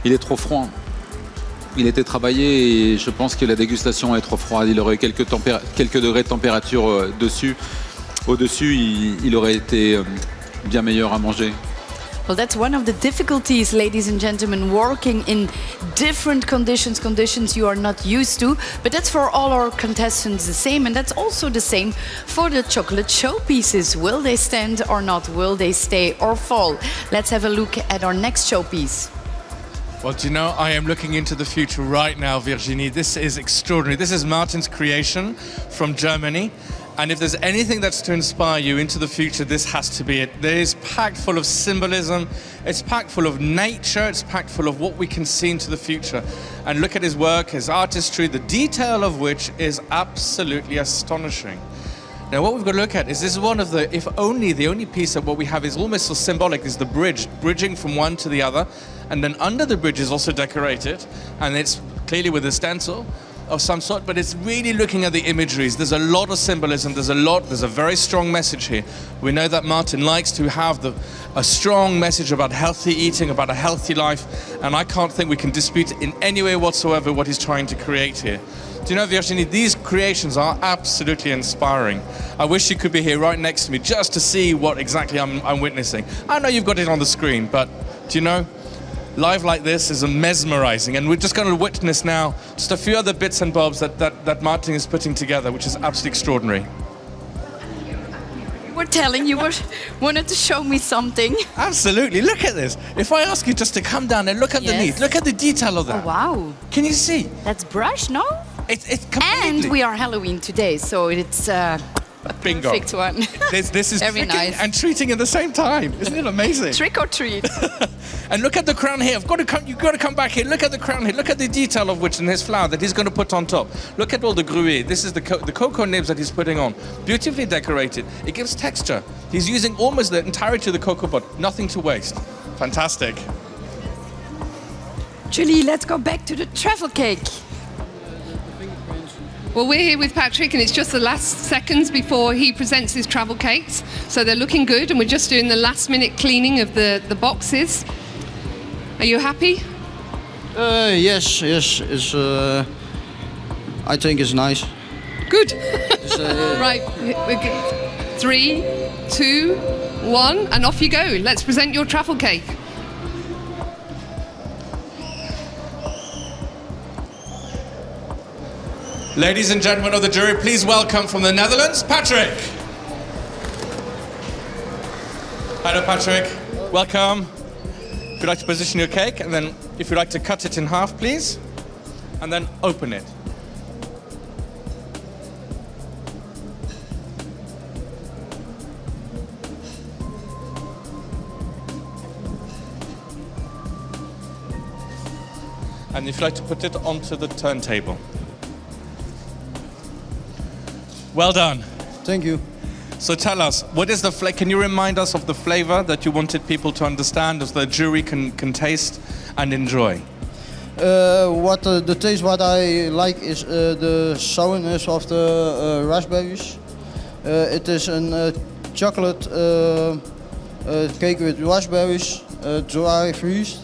Il est trop froid. Il était travaillé et je pense que la dégustation est trop froide. Il aurait quelques degrés de température dessus. Au-dessus, il aurait été bien meilleur à manger. Well, that's one of the difficulties, ladies and gentlemen, working in different conditions you are not used to. But that's for all our contestants the same, and that's also the same for the chocolate showpieces. Will they stand or not? Will they stay or fall? Let's have a look at our next showpiece. Well, do you know, I am looking into the future right now, Virginie. This is extraordinary. This is Martin's creation from Germany. And if there's anything that's to inspire you into the future, this has to be it. It is packed full of symbolism, it's packed full of nature, it's packed full of what we can see into the future. And look at his work, his artistry, the detail of which is absolutely astonishing. Now what we've got to look at is this is one of the, the only piece of what we have is almost so symbolic, is the bridge, bridging from one to the other. And then under the bridge is also decorated, and it's clearly with a stencil of some sort, but it's really looking at the imageries. There's a lot of symbolism, there's a very strong message here. We know that Martin likes to have a strong message about healthy eating, about a healthy life, and I can't think we can dispute in any way whatsoever what he's trying to create here. Do you know, Virginie, these creations are absolutely inspiring. I wish you could be here right next to me just to see what exactly I'm witnessing. I know you've got it on the screen, but do you know, live like this is mesmerizing, and we're just going to witness now just a few other bits and bobs that Martin is putting together, which is absolutely extraordinary. We're telling you, wanted to show me something. Absolutely, look at this. If I ask you just to come down and look underneath, look at the detail of that. Oh, wow. Can you see? That's brush, no? It's completely... And we are Halloween today, so it's bingo. Perfect one. This is very tricking nice and treating at the same time. Isn't it amazing? Trick or treat. And look at the crown here. You've got to come back here. Look at the crown here. Look at the detail of which in his flower that he's going to put on top. Look at all the gruy. This is the cocoa nibs that he's putting on. Beautifully decorated. It gives texture. He's using almost the entirety of the cocoa bud. Nothing to waste. Fantastic. Julie, let's go back to the truffle cake. Well, we're here with Patrick, and it's just the last seconds before he presents his travel cakes. So they're looking good, and we're just doing the last-minute cleaning of the boxes. Are you happy? Yes. It's, I think it's nice. Good. Right. 3, 2, 1, and off you go. Let's present your truffle cake. Ladies and gentlemen of the jury, please welcome from the Netherlands, Patrick. Hello, Patrick. Welcome. If you'd like to position your cake, and then if you'd like to cut it in half, please, and then open it. And if you'd like to put it onto the turntable. Well done. Thank you. So tell us, what is the can you remind us of the flavor that you wanted people to understand, as the jury can taste and enjoy? The taste what I like is the sourness of the raspberries. It is a chocolate cake with raspberries, dry freeze,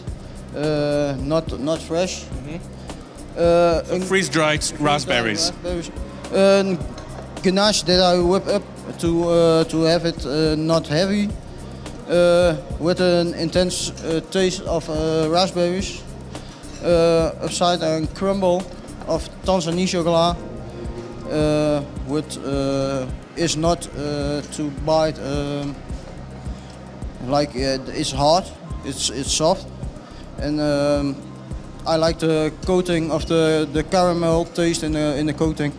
not fresh. So freeze-dried raspberries. Ganache that I whip up to have it not heavy, with an intense taste of raspberries. Upside a crumble of Tanzania chocolate, which is not to bite like it's hard. It's soft, and I like the coating of the caramel taste in the coating.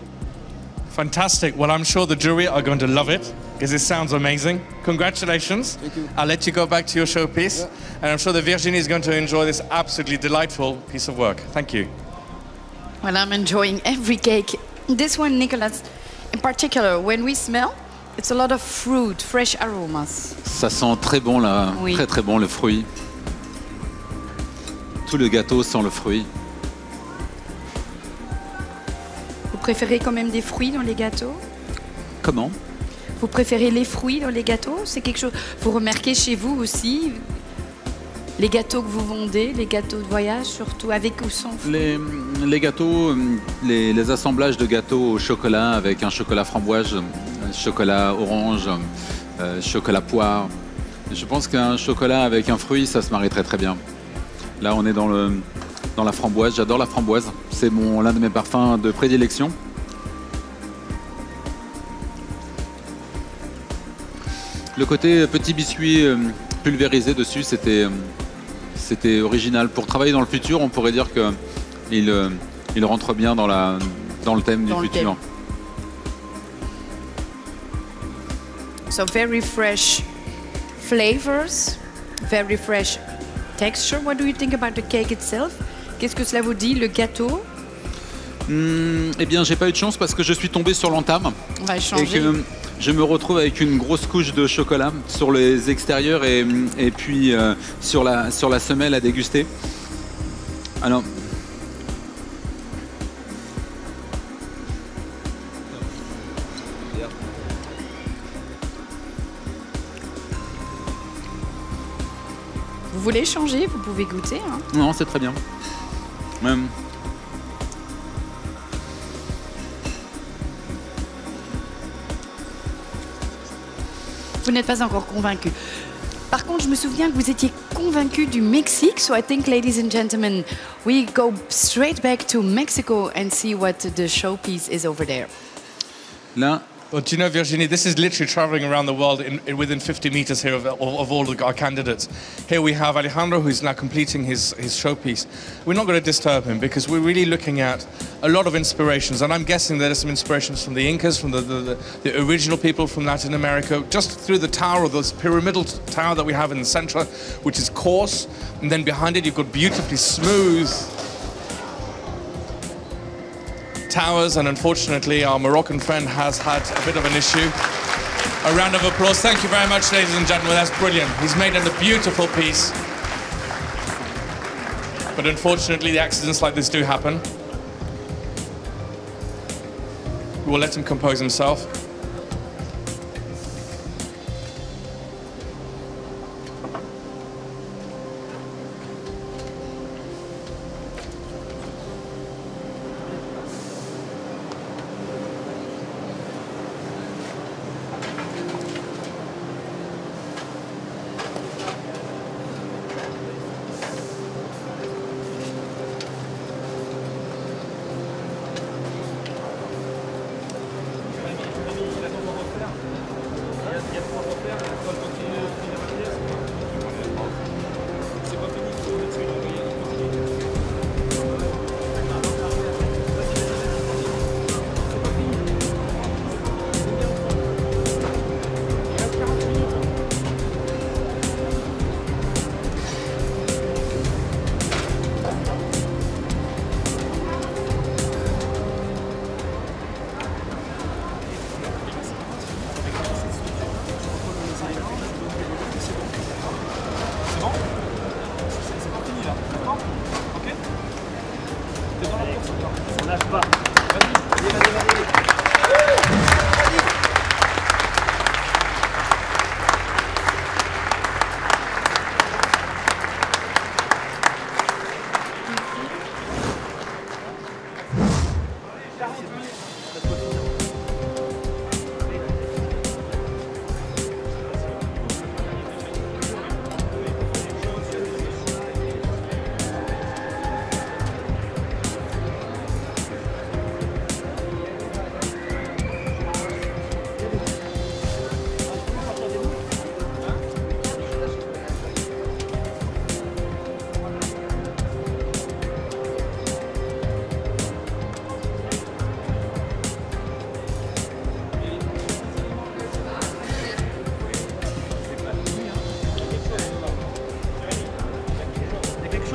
Fantastic. Well, I'm sure the jury are going to love it, because it sounds amazing. Congratulations. Thank you. I'll let you go back to your showpiece. And I'm sure that Virginie is going to enjoy this absolutely delightful piece of work. Thank you. Well, I'm enjoying every cake. This one, Nicolas, in particular, when we smell, it's a lot of fruit, fresh aromas. Ça sent très bon là, Oui. très très bon le fruit. Tout le gâteau sent le fruit. Vous préférez quand même des fruits dans les gâteaux? Comment? Vous préférez les fruits dans les gâteaux? C'est quelque chose. Vous remarquez chez vous aussi les gâteaux que vous vendez, les gâteaux de voyage, surtout avec ou sans fruits? Les gâteaux, les assemblages de gâteaux au chocolat avec un chocolat framboise, un chocolat orange, chocolat poire. Je pense qu'un chocolat avec un fruit, ça se marie très très bien. Là, on est dans la framboise. J'adore la framboise. C'est l'un de mes parfums de prédilection. Le côté petit biscuit pulvérisé dessus, c'était original. Pour travailler dans le futur, on pourrait dire qu'il rentre bien dans le thème du futur. So very fresh flavors, very fresh texture. What do you think about the cake itself? Qu'est-ce que cela vous dit, le gâteau? Eh bien, j'ai pas eu de chance parce que je suis tombé sur l'entame. On va Et changer. que je me retrouve avec une grosse couche de chocolat sur les extérieurs et puis sur la semelle à déguster. Alors, Vous voulez changer? Vous pouvez goûter. Hein. non, c'est très bien. Vous n'êtes pas encore convaincu. Par contre, je me souviens que vous étiez convaincu du Mexique. So I think, ladies and gentlemen, we go straight back to Mexico and see what the showpiece is over there. Là, Well, do you know, Virginie, this is literally traveling around the world within 50 meters here of all our candidates. Here we have Alejandro, who's now completing his showpiece. We're not going to disturb him because we're really looking at a lot of inspirations. And I'm guessing there's some inspirations from the Incas, from the original people from Latin America, just through the tower, or this pyramidal tower that we have in the center, which is coarse. And then behind it, you've got beautifully smooth towers, and unfortunately our Moroccan friend has had a bit of an issue. A round of applause. Thank you very much, ladies and gentlemen. That's brilliant. He's made a beautiful piece. But unfortunately, the accidents like this do happen. We'll let him compose himself.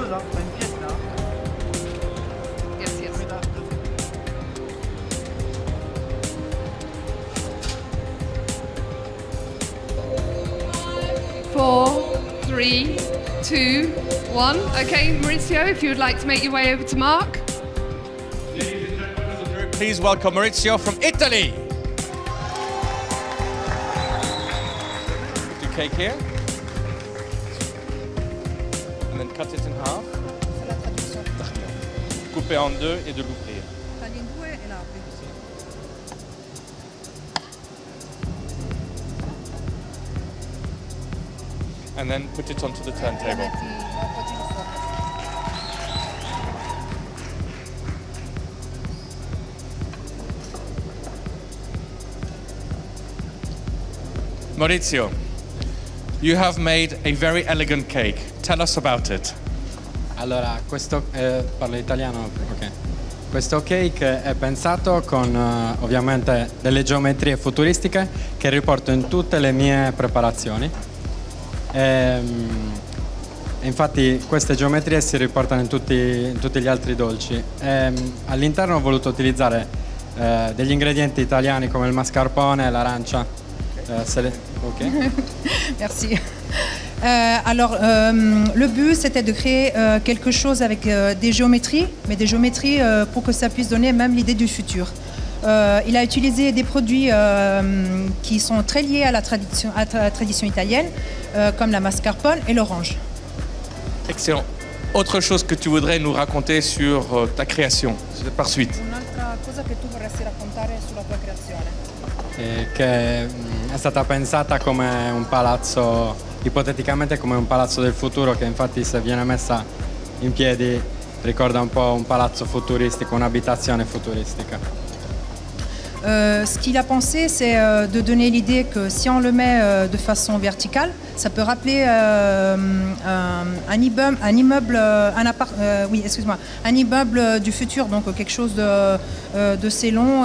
chose, hein. T'as une pièce là. Yes, yes. 4, 3, 2, 1. Okay, Maurizio, if you would like to make your way over to Mark. Please welcome Maurizio from Italy. Do cake here. And then cut it in half. Couper en deux et de l'ouvrir. And then put it onto the turntable. Maurizio, you have made a very elegant cake. Tell us about it. Allora, questo parlo italiano, ok. Questo cake è pensato con ovviamente delle geometrie futuristiche che riporto in tutte le mie preparazioni. Infatti queste geometrie si riportano in tutti gli altri dolci. All'interno ho voluto utilizzare degli ingredienti italiani come il mascarpone, l'arancia. Ok. Merci. Alors, le but, c'était de créer quelque chose avec des géométries, mais des géométries pour que ça puisse donner même l'idée du futur. Il a utilisé des produits qui sont très liés à la tradition italienne, comme la mascarpone et l'orange. Excellent. Autre chose que tu voudrais nous raconter sur ta création, par suite? Un'altra cosa che tu vorresti raccontare sulla tua creazione. Che è stata pensata come un palazzo, ipoteticamente come un palazzo del futuro, che infatti se viene messa in piedi ricorda un po' un palazzo futuristico, un'abitazione futuristica. Ce qu'il a pensé, c'est de donner l'idée que si on le met de façon verticale, ça peut rappeler un immeuble du futur, donc quelque chose d'assez long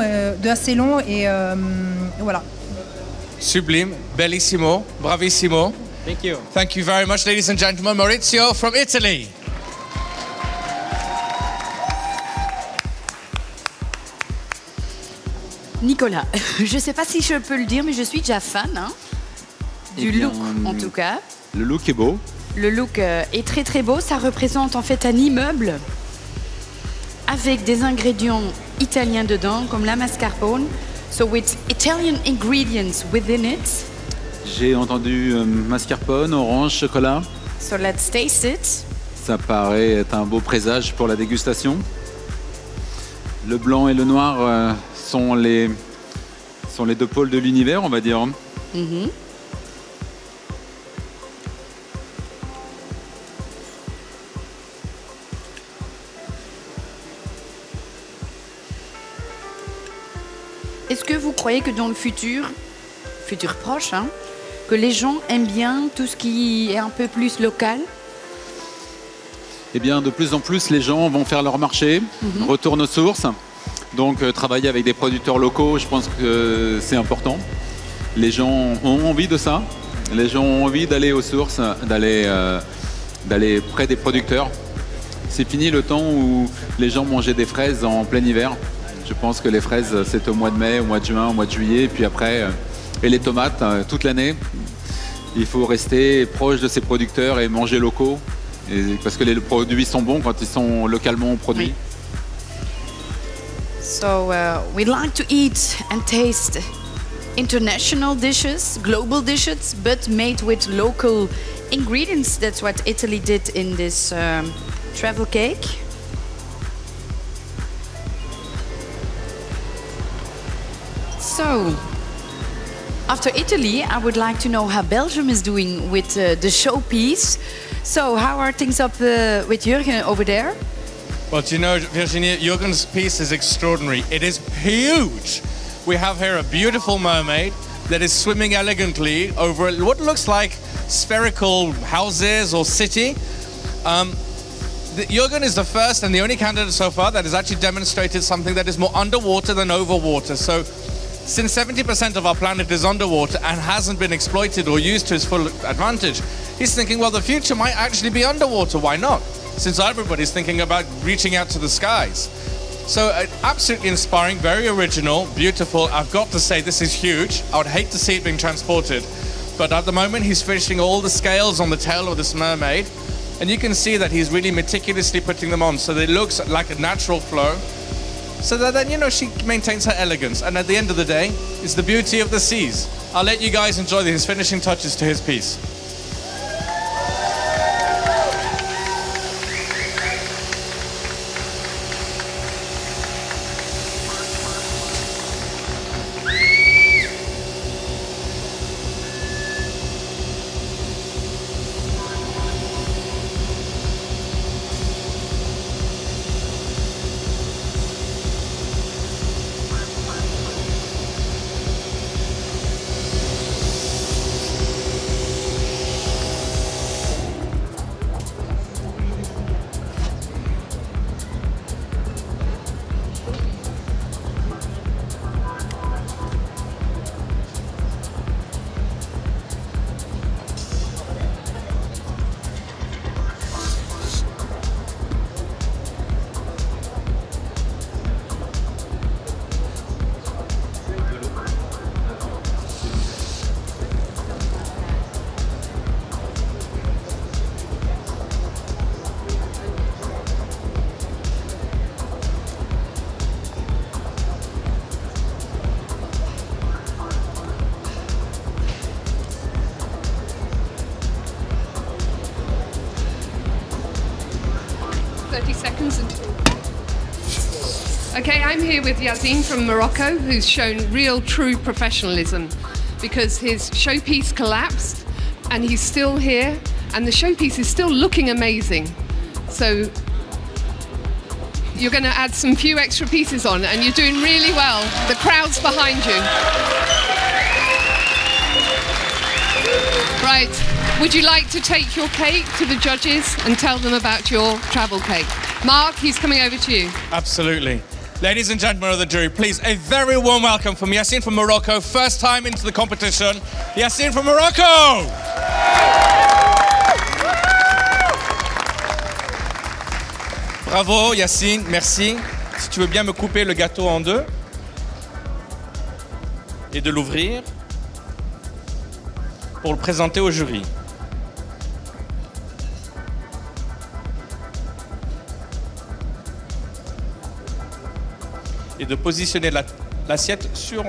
et voilà. Sublime, bellissimo, bravissimo. Thank you. Thank you very much, ladies and gentlemen. Maurizio from Italy. Nicolas, je ne sais pas si je peux le dire, mais je suis déjà fan du look en tout cas. Le look est beau. Le look est très très beau. Ça représente en fait un immeuble avec des ingrédients italiens dedans, comme la mascarpone. So with Italian ingredients within it. J'ai entendu mascarpone, orange, chocolat. So let's taste it. Ça paraît être un beau présage pour la dégustation. Le blanc et le noir sont les deux pôles de l'univers, on va dire. Mm-hmm. Est-ce que vous croyez que dans le futur proche, que les gens aiment bien tout ce qui est un peu plus local? Eh bien, de plus en plus, les gens vont faire leur marché, retournent aux sources. Donc, travailler avec des producteurs locaux, je pense que c'est important. Les gens ont envie de ça. Les gens ont envie d'aller aux sources, d'aller près des producteurs. C'est fini le temps où les gens mangeaient des fraises en plein hiver. Je pense que les fraises, c'est au mois de mai, au mois de juin, au mois de juillet, et puis après, et les tomates, toute l'année. Il faut rester proche de ces producteurs et manger locaux, parce que les produits sont bons quand ils sont localement produits. Oui. So we like to eat and taste international dishes, global dishes, but made with local ingredients. That's what Italy did in this travel cake. So, after Italy, I would like to know how Belgium is doing with the showpiece. So, how are things up with Jürgen over there? Well, do you know, Virginie, Jürgen's piece is extraordinary. It is huge. We have here a beautiful mermaid that is swimming elegantly over what looks like spherical houses or city. Jürgen is the first and the only candidate so far that has actually demonstrated something that is more underwater than over water. So, since 70% of our planet is underwater and hasn't been exploited or used to its full advantage, he's thinking, well, the future might actually be underwater. Why not? since everybody's thinking about reaching out to the skies. So absolutely inspiring, very original, beautiful. I've got to say, this is huge. I would hate to see it being transported. But at the moment, he's finishing all the scales on the tail of this mermaid. And you can see that he's really meticulously putting them on, so that it looks like a natural flow. So that then, you know, she maintains her elegance. And at the end of the day, it's the beauty of the seas. I'll let you guys enjoy his finishing touches to his piece. Okay, I'm here with Yassine from Morocco, who's shown real, true professionalism because his showpiece collapsed and he's still here and the showpiece is still looking amazing. So you're going to add some few extra pieces on and you're doing really well. The crowd's behind you. Right, would you like to take your cake to the judges and tell them about your travel cake? Mark, he's coming over to you. Absolutely. Ladies and gentlemen of the jury, please, a very warm welcome from Yassine from Morocco. First time into the competition, Yassine from Morocco! Bravo Yassine, merci. Si tu veux bien me couper le gâteau en deux et de l'ouvrir pour le présenter au jury. Et de positionner l'assiette sur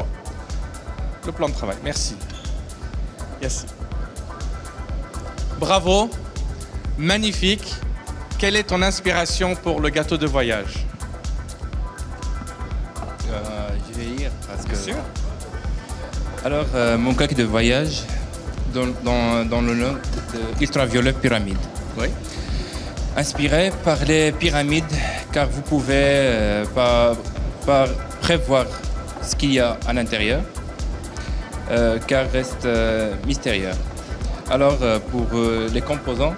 le plan de travail. Merci. Yes. Bravo. Magnifique. Quelle est ton inspiration pour le gâteau de voyage? Je vais lire parce que... Bien sûr. Alors, mon cake de voyage dans le nom de Ultraviolet Pyramide. Oui. Inspiré par les pyramides, car vous pouvez pas prévoir ce qu'il y a à l'intérieur, car reste mystérieux. Alors, pour les composants,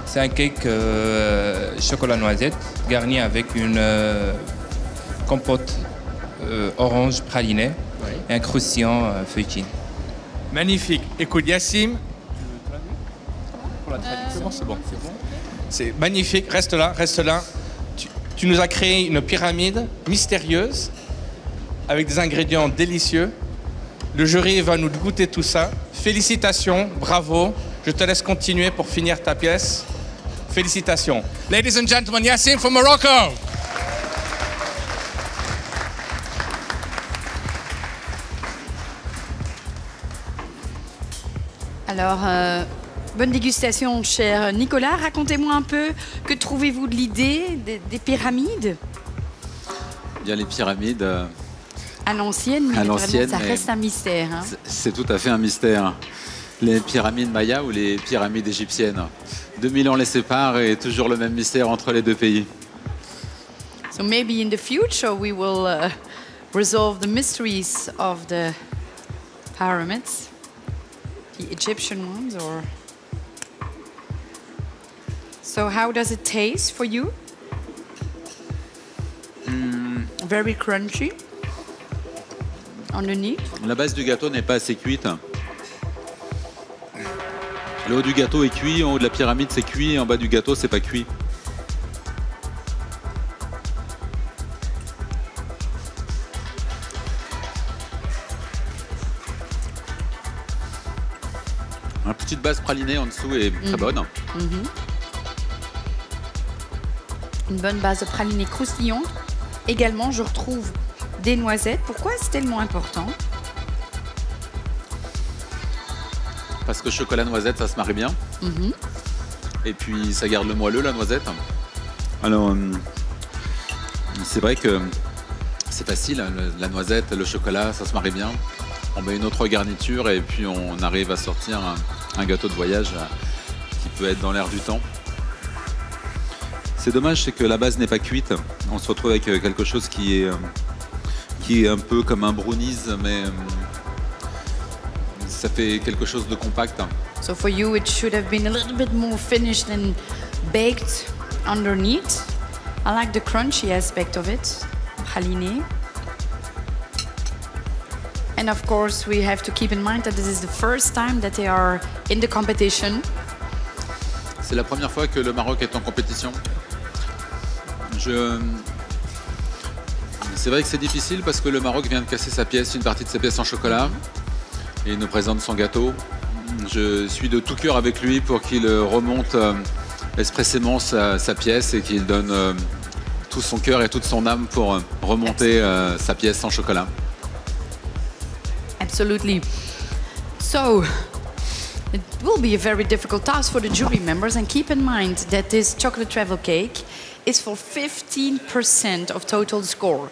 c'est un cake chocolat noisette garni avec une compote orange pralinée et un croustillant feuilletine. Magnifique. Écoute, Yassine, pour la traduction, c'est bon. C'est magnifique. Reste là, reste là. Tu nous as créé une pyramide mystérieuse avec des ingrédients délicieux. Le jury va nous goûter tout ça. Félicitations, bravo. Je te laisse continuer pour finir ta pièce. Félicitations. Ladies and gentlemen, Yassine from Morocco. Alors, bonne dégustation, cher Nicolas. Racontez-moi un peu, que trouvez-vous de l'idée des pyramides? Bien, les pyramides... à l'ancienne, mais ça reste un mystère. Hein. C'est tout à fait un mystère. Les pyramides mayas ou les pyramides égyptiennes. 2000 ans les séparent et toujours le même mystère entre les deux pays. So maybe in the future we will resolve the mysteries of the pyramids, the Egyptian ones, or... So how does it taste for you? Very crunchy. Underneath. La base du gâteau n'est pas assez cuite. Le haut du gâteau est cuit, en haut de la pyramide c'est cuit, en bas du gâteau c'est pas cuit. base pralinée en dessous est très bonne. Une bonne base pralinée croustillante. Également, je retrouve des noisettes. Pourquoi est-ce tellement important? Parce que chocolat noisette, ça se marie bien. Et puis, ça garde le moelleux, la noisette. Alors, c'est vrai que c'est facile, la noisette, le chocolat, ça se marie bien. On met une autre garniture et puis on arrive à sortir un gâteau de voyage qui peut être dans l'air du temps. C'est dommage, c'est que la base n'est pas cuite. On se retrouve avec quelque chose qui est un peu comme un brownies, mais ça fait quelque chose de compact. So for you, it should have been a little bit more finished and baked underneath. I like the crunchy aspect of it, praliné. And of course, we have to keep in mind that this is the first time that they are in the competition. C'est la première fois que le Maroc est en compétition. C'est vrai que c'est difficile parce que le Maroc vient de casser sa pièce, une partie de sa pièce en chocolat, et il nous présente son gâteau. Je suis de tout cœur avec lui pour qu'il remonte expressément sa pièce et qu'il donne tout son cœur et toute son âme pour remonter sa pièce en chocolat. Absolutely. So, it will be a very difficult task for the jury members, and keep in mind that this chocolate travel cake is for 15% of total score.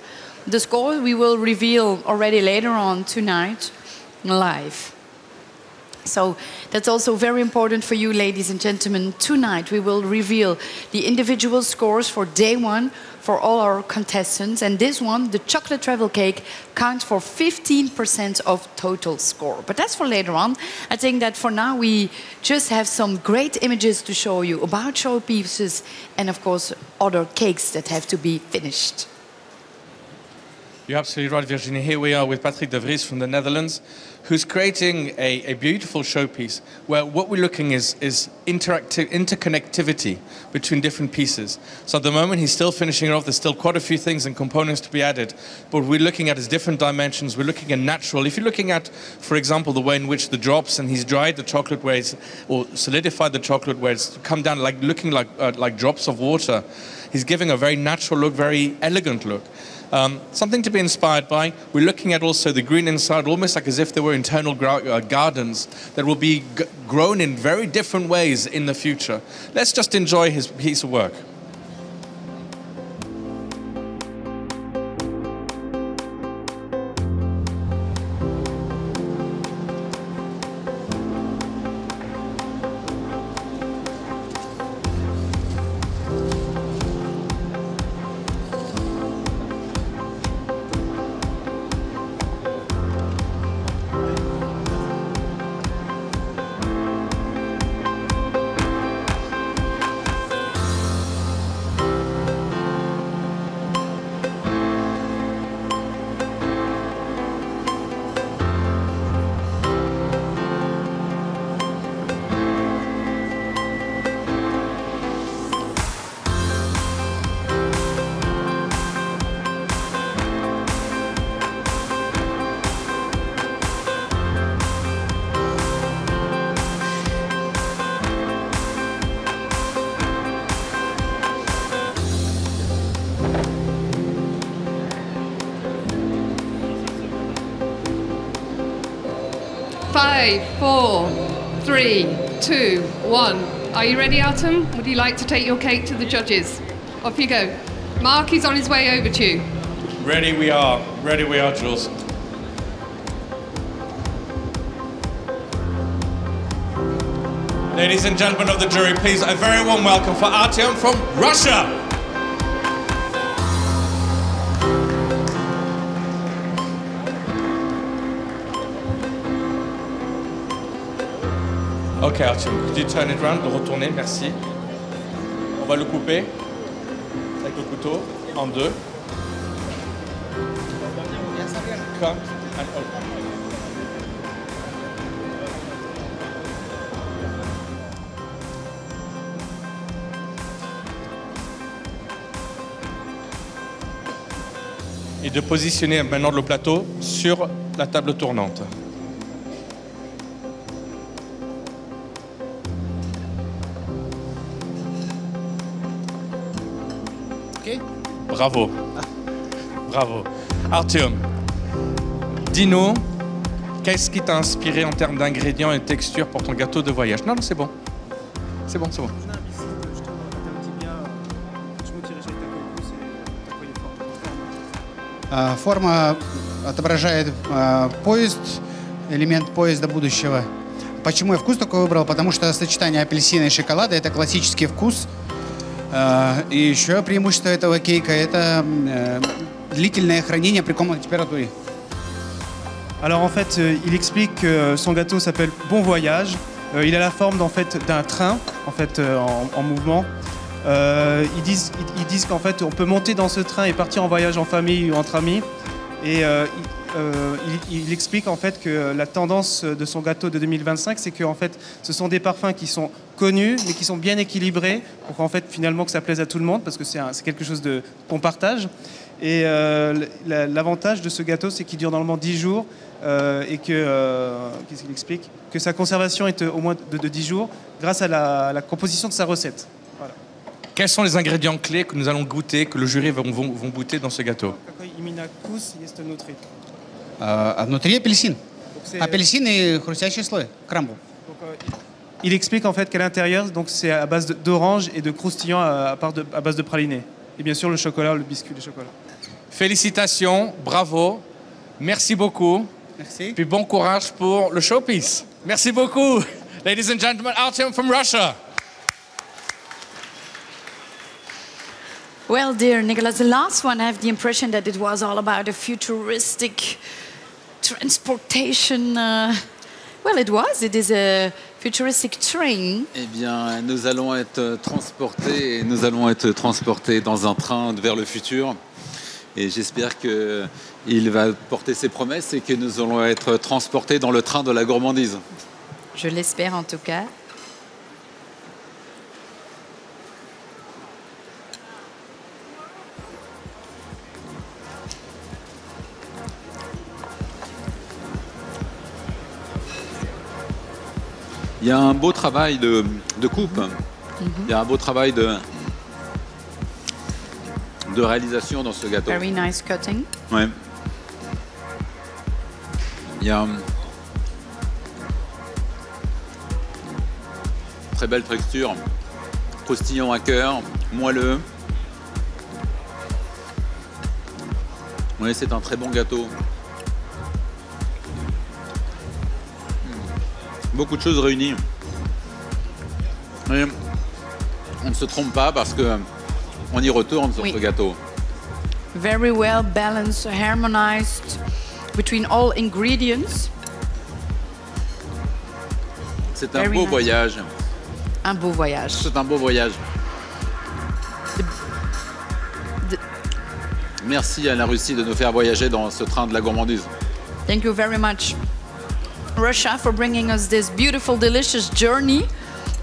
The score we will reveal already later on tonight, live. So that's also very important for you, ladies and gentlemen. Tonight we will reveal the individual scores for day one for all our contestants. And this one, the chocolate travel cake, counts for 15% of total score. But that's for later on. I think that for now we just have some great images to show you about showpieces and, of course, other cakes that have to be finished. You're absolutely right, Virginie. Here we are with Patrick de Vries from the Netherlands, who's creating a beautiful showpiece where what we're looking is interconnectivity between different pieces. So at the moment he's still finishing it off. There's still quite a few things and components to be added, but we're looking at his different dimensions. We're looking at natural. If you're looking at, for example, the way in which the drops, and he's dried the chocolate where it's, or solidified the chocolate where it's come down like looking like drops of water. He's giving a very natural look, very elegant look. Something to be inspired by. We're looking at also the green inside, almost like as if there were internal gardens that will be grown in very different ways in the future. Let's just enjoy his piece of work. Five, four, three, two, one. Are you ready, Artem? Would you like to take your cake to the judges? Off you go. Mark is on his way over to you. Ready we are, Jules. Ladies and gentlemen of the jury, please a very warm welcome for Artyom from Russia. Ok, Artyom, could you turn it around, de retourner, merci. On va le couper avec le couteau en deux. Come and open. Et de positionner maintenant le plateau sur la table tournante. Ok. Bravo. Bravo. Artyom, dis-nous, qu'est-ce qui t'a inspiré en termes d'ingrédients et de texture pour ton gâteau de voyage? Non, non, c'est bon. C'est bon, c'est bon. Форма отображает поезд, элемент поезда будущего. Почему я вкус такой выбрал? Потому что сочетание апельсина и шоколада – это классический вкус. И еще преимущество этого кейка – это длительное хранение при комнатной температуре. Alors en fait, il explique que son gâteau s'appelle Bon Voyage. Il a la forme en fait d'un train en fait en mouvement. Ils disent qu'en fait on peut monter dans ce train et partir en voyage en famille ou entre amis. Et il explique en fait que la tendance de son gâteau de 2025, c'est que en fait ce sont des parfums qui sont connus mais qui sont bien équilibrés pour qu'en fait finalement que ça plaise à tout le monde parce que c'est quelque chose qu'on partage. Et l'avantage de ce gâteau, c'est qu'il dure normalement 10 jours et que, qu'est-ce qu'il explique? Que sa conservation est au moins de 10 jours grâce à la composition de sa recette. Voilà. Quels sont les ingrédients clés que nous allons goûter, que le jury vont goûter dans ce gâteau? Внутри апельсин. Апельсин и хрустящий слой, крамбл. Il explique en fait qu'à l'intérieur, donc c'est à base d'orange et de croustillant à base de praliné. Et bien sûr le chocolat, le biscuit de chocolat. Félicitations, bravo, merci beaucoup. Merci. Puis bon courage pour le showpiece. Merci beaucoup. Ladies and gentlemen, Artyom from Russia. Well, dear Nicholas, the last one, I have the impression that it was all about a futuristic transportation. Well, it was. It is a futuristic train. Eh bien, nous allons être transportés dans un train vers le futur. Et j'espère qu'il va porter ses promesses et que nous allons être transportés dans le train de la gourmandise. Je l'espère en tout cas. Il y a un beau travail de coupe. Il y a un beau travail de réalisation dans ce gâteau. Very nice cutting. Ouais. Il y a très belle texture, croustillant à cœur, moelleux. Oui, c'est un très bon gâteau. Beaucoup de choses réunies. Et on ne se trompe pas parce que on y retourne sur ce gâteau. Very well balanced, harmonized between all ingredients. C'est un beau voyage. Un beau voyage. C'est un beau voyage. Merci à la Russie de nous faire voyager dans ce train de la gourmandise. Thank you very much, Russia, for bringing us this beautiful, delicious journey.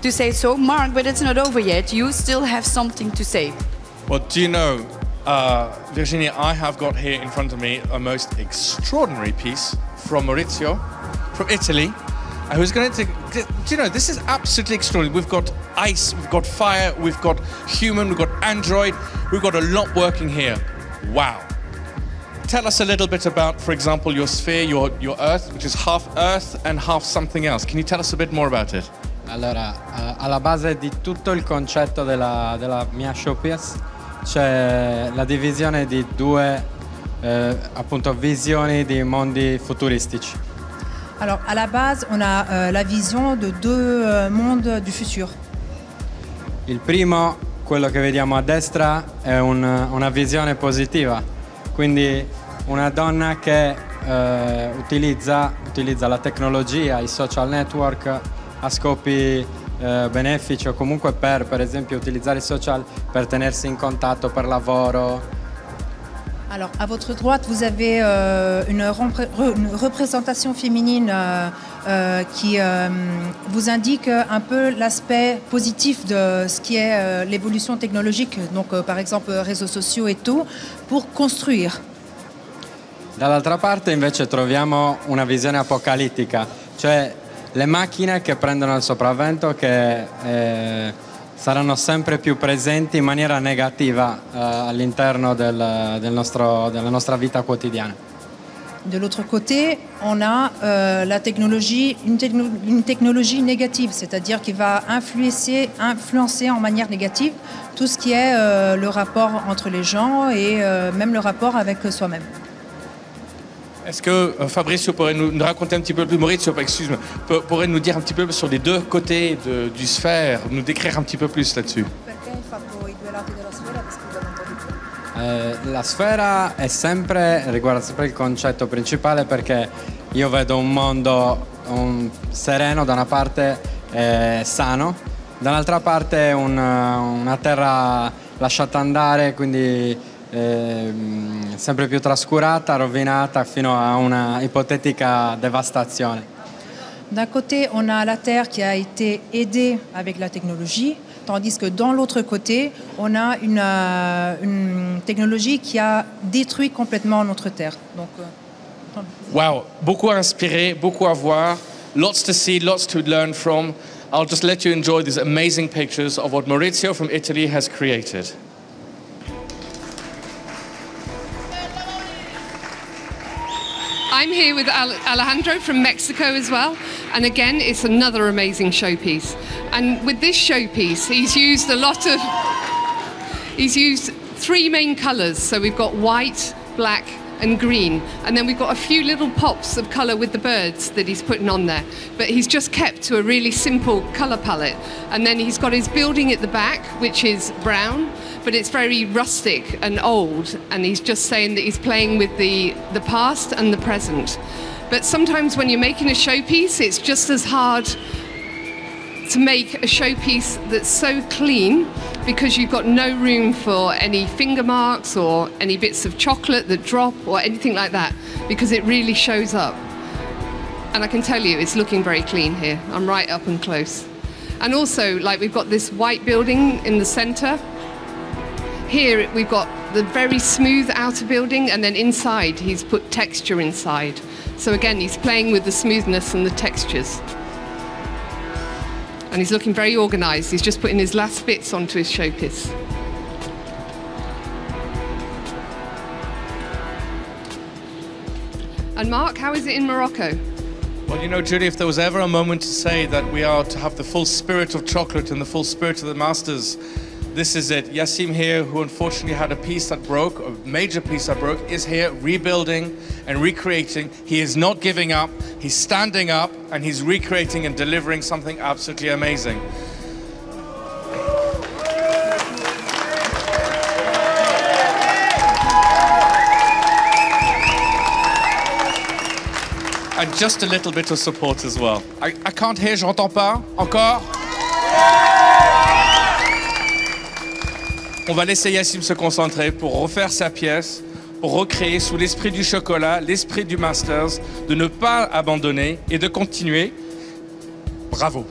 To say so, Mark, but it's not over yet. You still have something to say. Well, do you know, Virginia, I have got here in front of me a most extraordinary piece from Maurizio, from Italy, who's going to, do you know, this is absolutely extraordinary. We've got ice, we've got fire, we've got human, we've got android, we've got a lot working here. Wow. Tell us a little bit about, for example, your sphere, your Earth, which is half Earth and half something else. Can you tell us a bit more about it? Allora, alla base di tutto il concetto della mia showpiece c'è la divisione di due appunto visioni di mondi futuristici. Alors, à la base, on a la vision de deux mondes du futur. Il primo, quello che vediamo a destra, è una visione positiva, quindi una donna che utilizza la tecnologia, i social network a scopi benefici o comunque per esempio utilizzare i social per tenersi in contatto per lavoro. Alors, à votre droite, vous avez une représentation féminine qui vous indique un peu l'aspect positif de ce qui est l'évolution technologique, donc par exemple réseaux sociaux et tout, pour construire. Dall'altra parte invece troviamo una visione apocalittica, cioè le macchine che prendono il sopravvento, che saranno sempre più presenti in maniera negativa all'interno della nostra vita quotidiana. De l'autre côté, on a la technologie, une technologie négative, c'est-à-dire qui va influencer en manière négative tout ce qui est le rapport entre les gens et même le rapport avec soi-même. Est-ce que Fabrizio pourrait nous raconter un petit peu plus, Maurizio, excuse-moi, pourrait nous dire un petit peu sur les deux côtés du sphère, nous décrire un petit peu plus là-dessus? La sfera riguarda sempre il concetto principale, perché io vedo un mondo sereno da una parte, sano, dall'altra parte una terra lasciata andare, quindi sempre più trascurata, rovinata fino a una ipotetica devastazione. D'un côté, on a la Terre qui a été aidée avec la technologie, tandis que dans l'autre côté, on a une technologie qui a détruit complètement notre Terre. Donc, wow, beaucoup inspiré, beaucoup à voir, lots to see, lots to learn from. I'll just let you enjoy these amazing pictures of what Maurizio from Italy has created. I'm here with Alejandro from Mexico as well, and again it's another amazing showpiece. And with this showpiece he's used three main colours, so we've got white, black and green, and then we've got a few little pops of colour with the birds that he's putting on there, but he's just kept to a really simple colour palette. And then he's got his building at the back, which is brown, but it's very rustic and old, and he's just saying that he's playing with the past and the present. But sometimes when you're making a showpiece, it's just as hard to make a showpiece that's so clean, because you've got no room for any finger marks or any bits of chocolate that drop or anything like that, because it really shows up. And I can tell you it's looking very clean here. I'm right up and close. And also, like, we've got this white building in the center. Here we've got the very smooth outer building, and then inside he's put texture inside. So again, he's playing with the smoothness and the textures. And he's looking very organised. He's just putting his last bits onto his showpiece. And Mark, how is it in Morocco? Well, you know, Julie, if there was ever a moment to say that we are to have the full spirit of chocolate and the full spirit of the masters, this is it. Yassim here, who unfortunately had a piece that broke, a major piece that broke, is here rebuilding and recreating. He is not giving up. He's standing up and he's recreating and delivering something absolutely amazing. And just a little bit of support as well. I can't hear, j'entends pas. Encore? On va laisser Yassim se concentrer pour refaire sa pièce, pour recréer sous l'esprit du chocolat, l'esprit du Masters, de ne pas abandonner et de continuer. Bravo.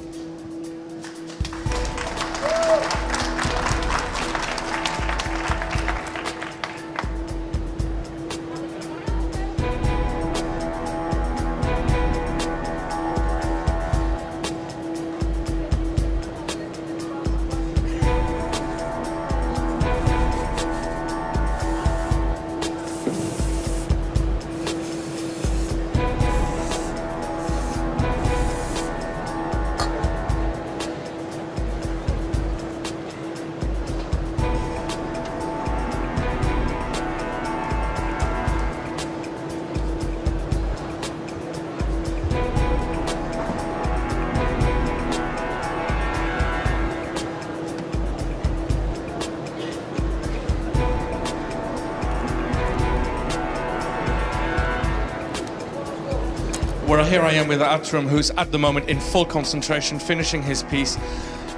Well, here I am with Atram, who's at the moment in full concentration, finishing his piece.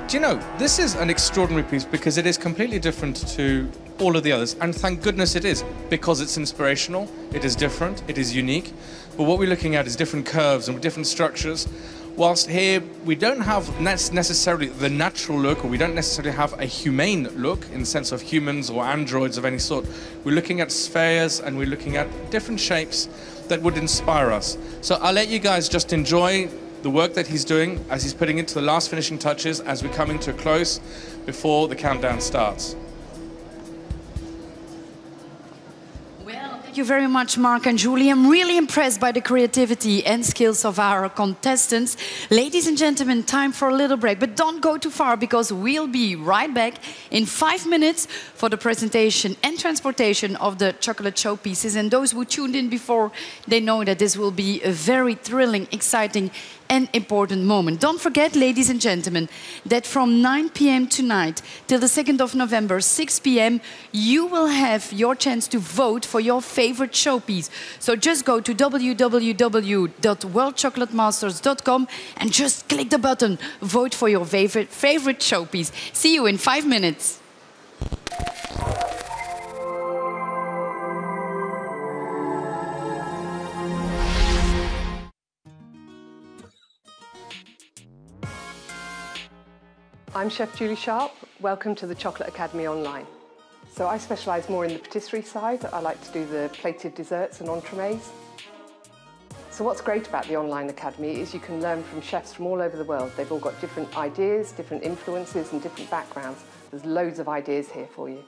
Do you know, this is an extraordinary piece because it is completely different to all of the others. And thank goodness it is, because it's inspirational, it is different, it is unique. But what we're looking at is different curves and different structures. Whilst here, we don't have necessarily the natural look, or we don't necessarily have a humane look in the sense of humans or androids of any sort. We're looking at spheres and we're looking at different shapes that would inspire us. So I'll let you guys just enjoy the work that he's doing as he's putting it to the last finishing touches as we're coming to a close before the countdown starts. Thank you very much, Mark and Julie. I'm really impressed by the creativity and skills of our contestants. Ladies and gentlemen, time for a little break, but don't go too far because we'll be right back in 5 minutes for the presentation and transportation of the chocolate showpieces. And those who tuned in before, they know that this will be a very thrilling, exciting and important moment. Don't forget, ladies and gentlemen, that from 9 p.m. tonight till the 2nd of November, 6 p.m., you will have your chance to vote for your favorite showpiece. So just go to www.worldchocolatmasters.com and just click the button, vote for your favorite showpiece. See you in 5 minutes. I'm Chef Julie Sharp. Welcome to the Chocolate Academy Online. So I specialise more in the patisserie side. I like to do the plated desserts and entremets. So what's great about the Online Academy is you can learn from chefs from all over the world. They've all got different ideas, different influences and different backgrounds. There's loads of ideas here for you.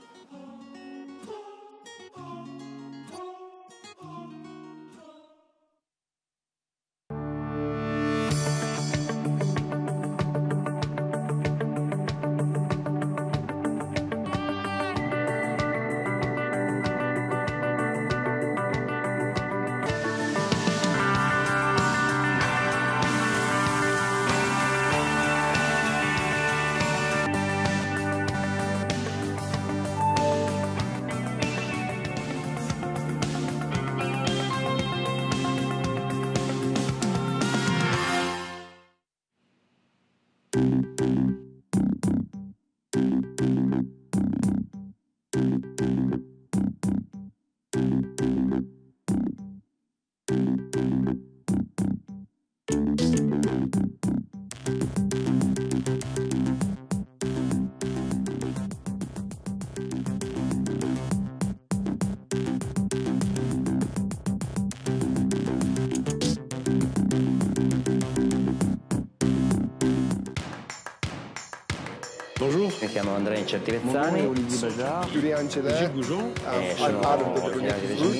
Bonjour. Mi chiamo Andrea Incertivezzani. Olivier Bajard. Julien Ancelet. Gilles Goujon. I'm part of the Brunelli Group.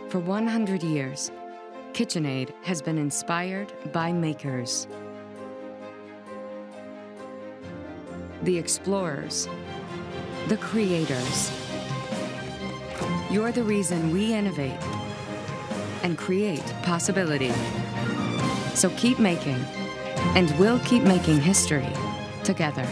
For 100 years, KitchenAid has been inspired by makers. The explorers, the creators. You're the reason we innovate and create possibility. So keep making, and we'll keep making history together.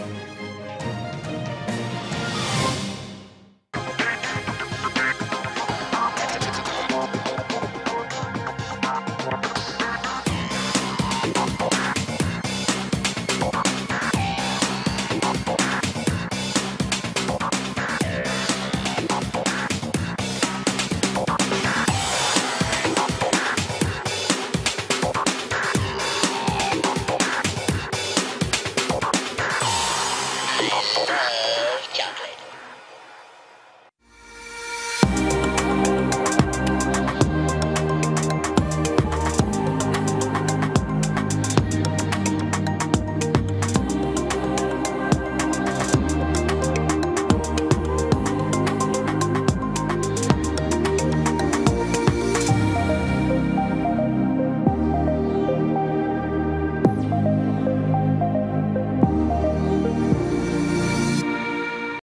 serve chocolate.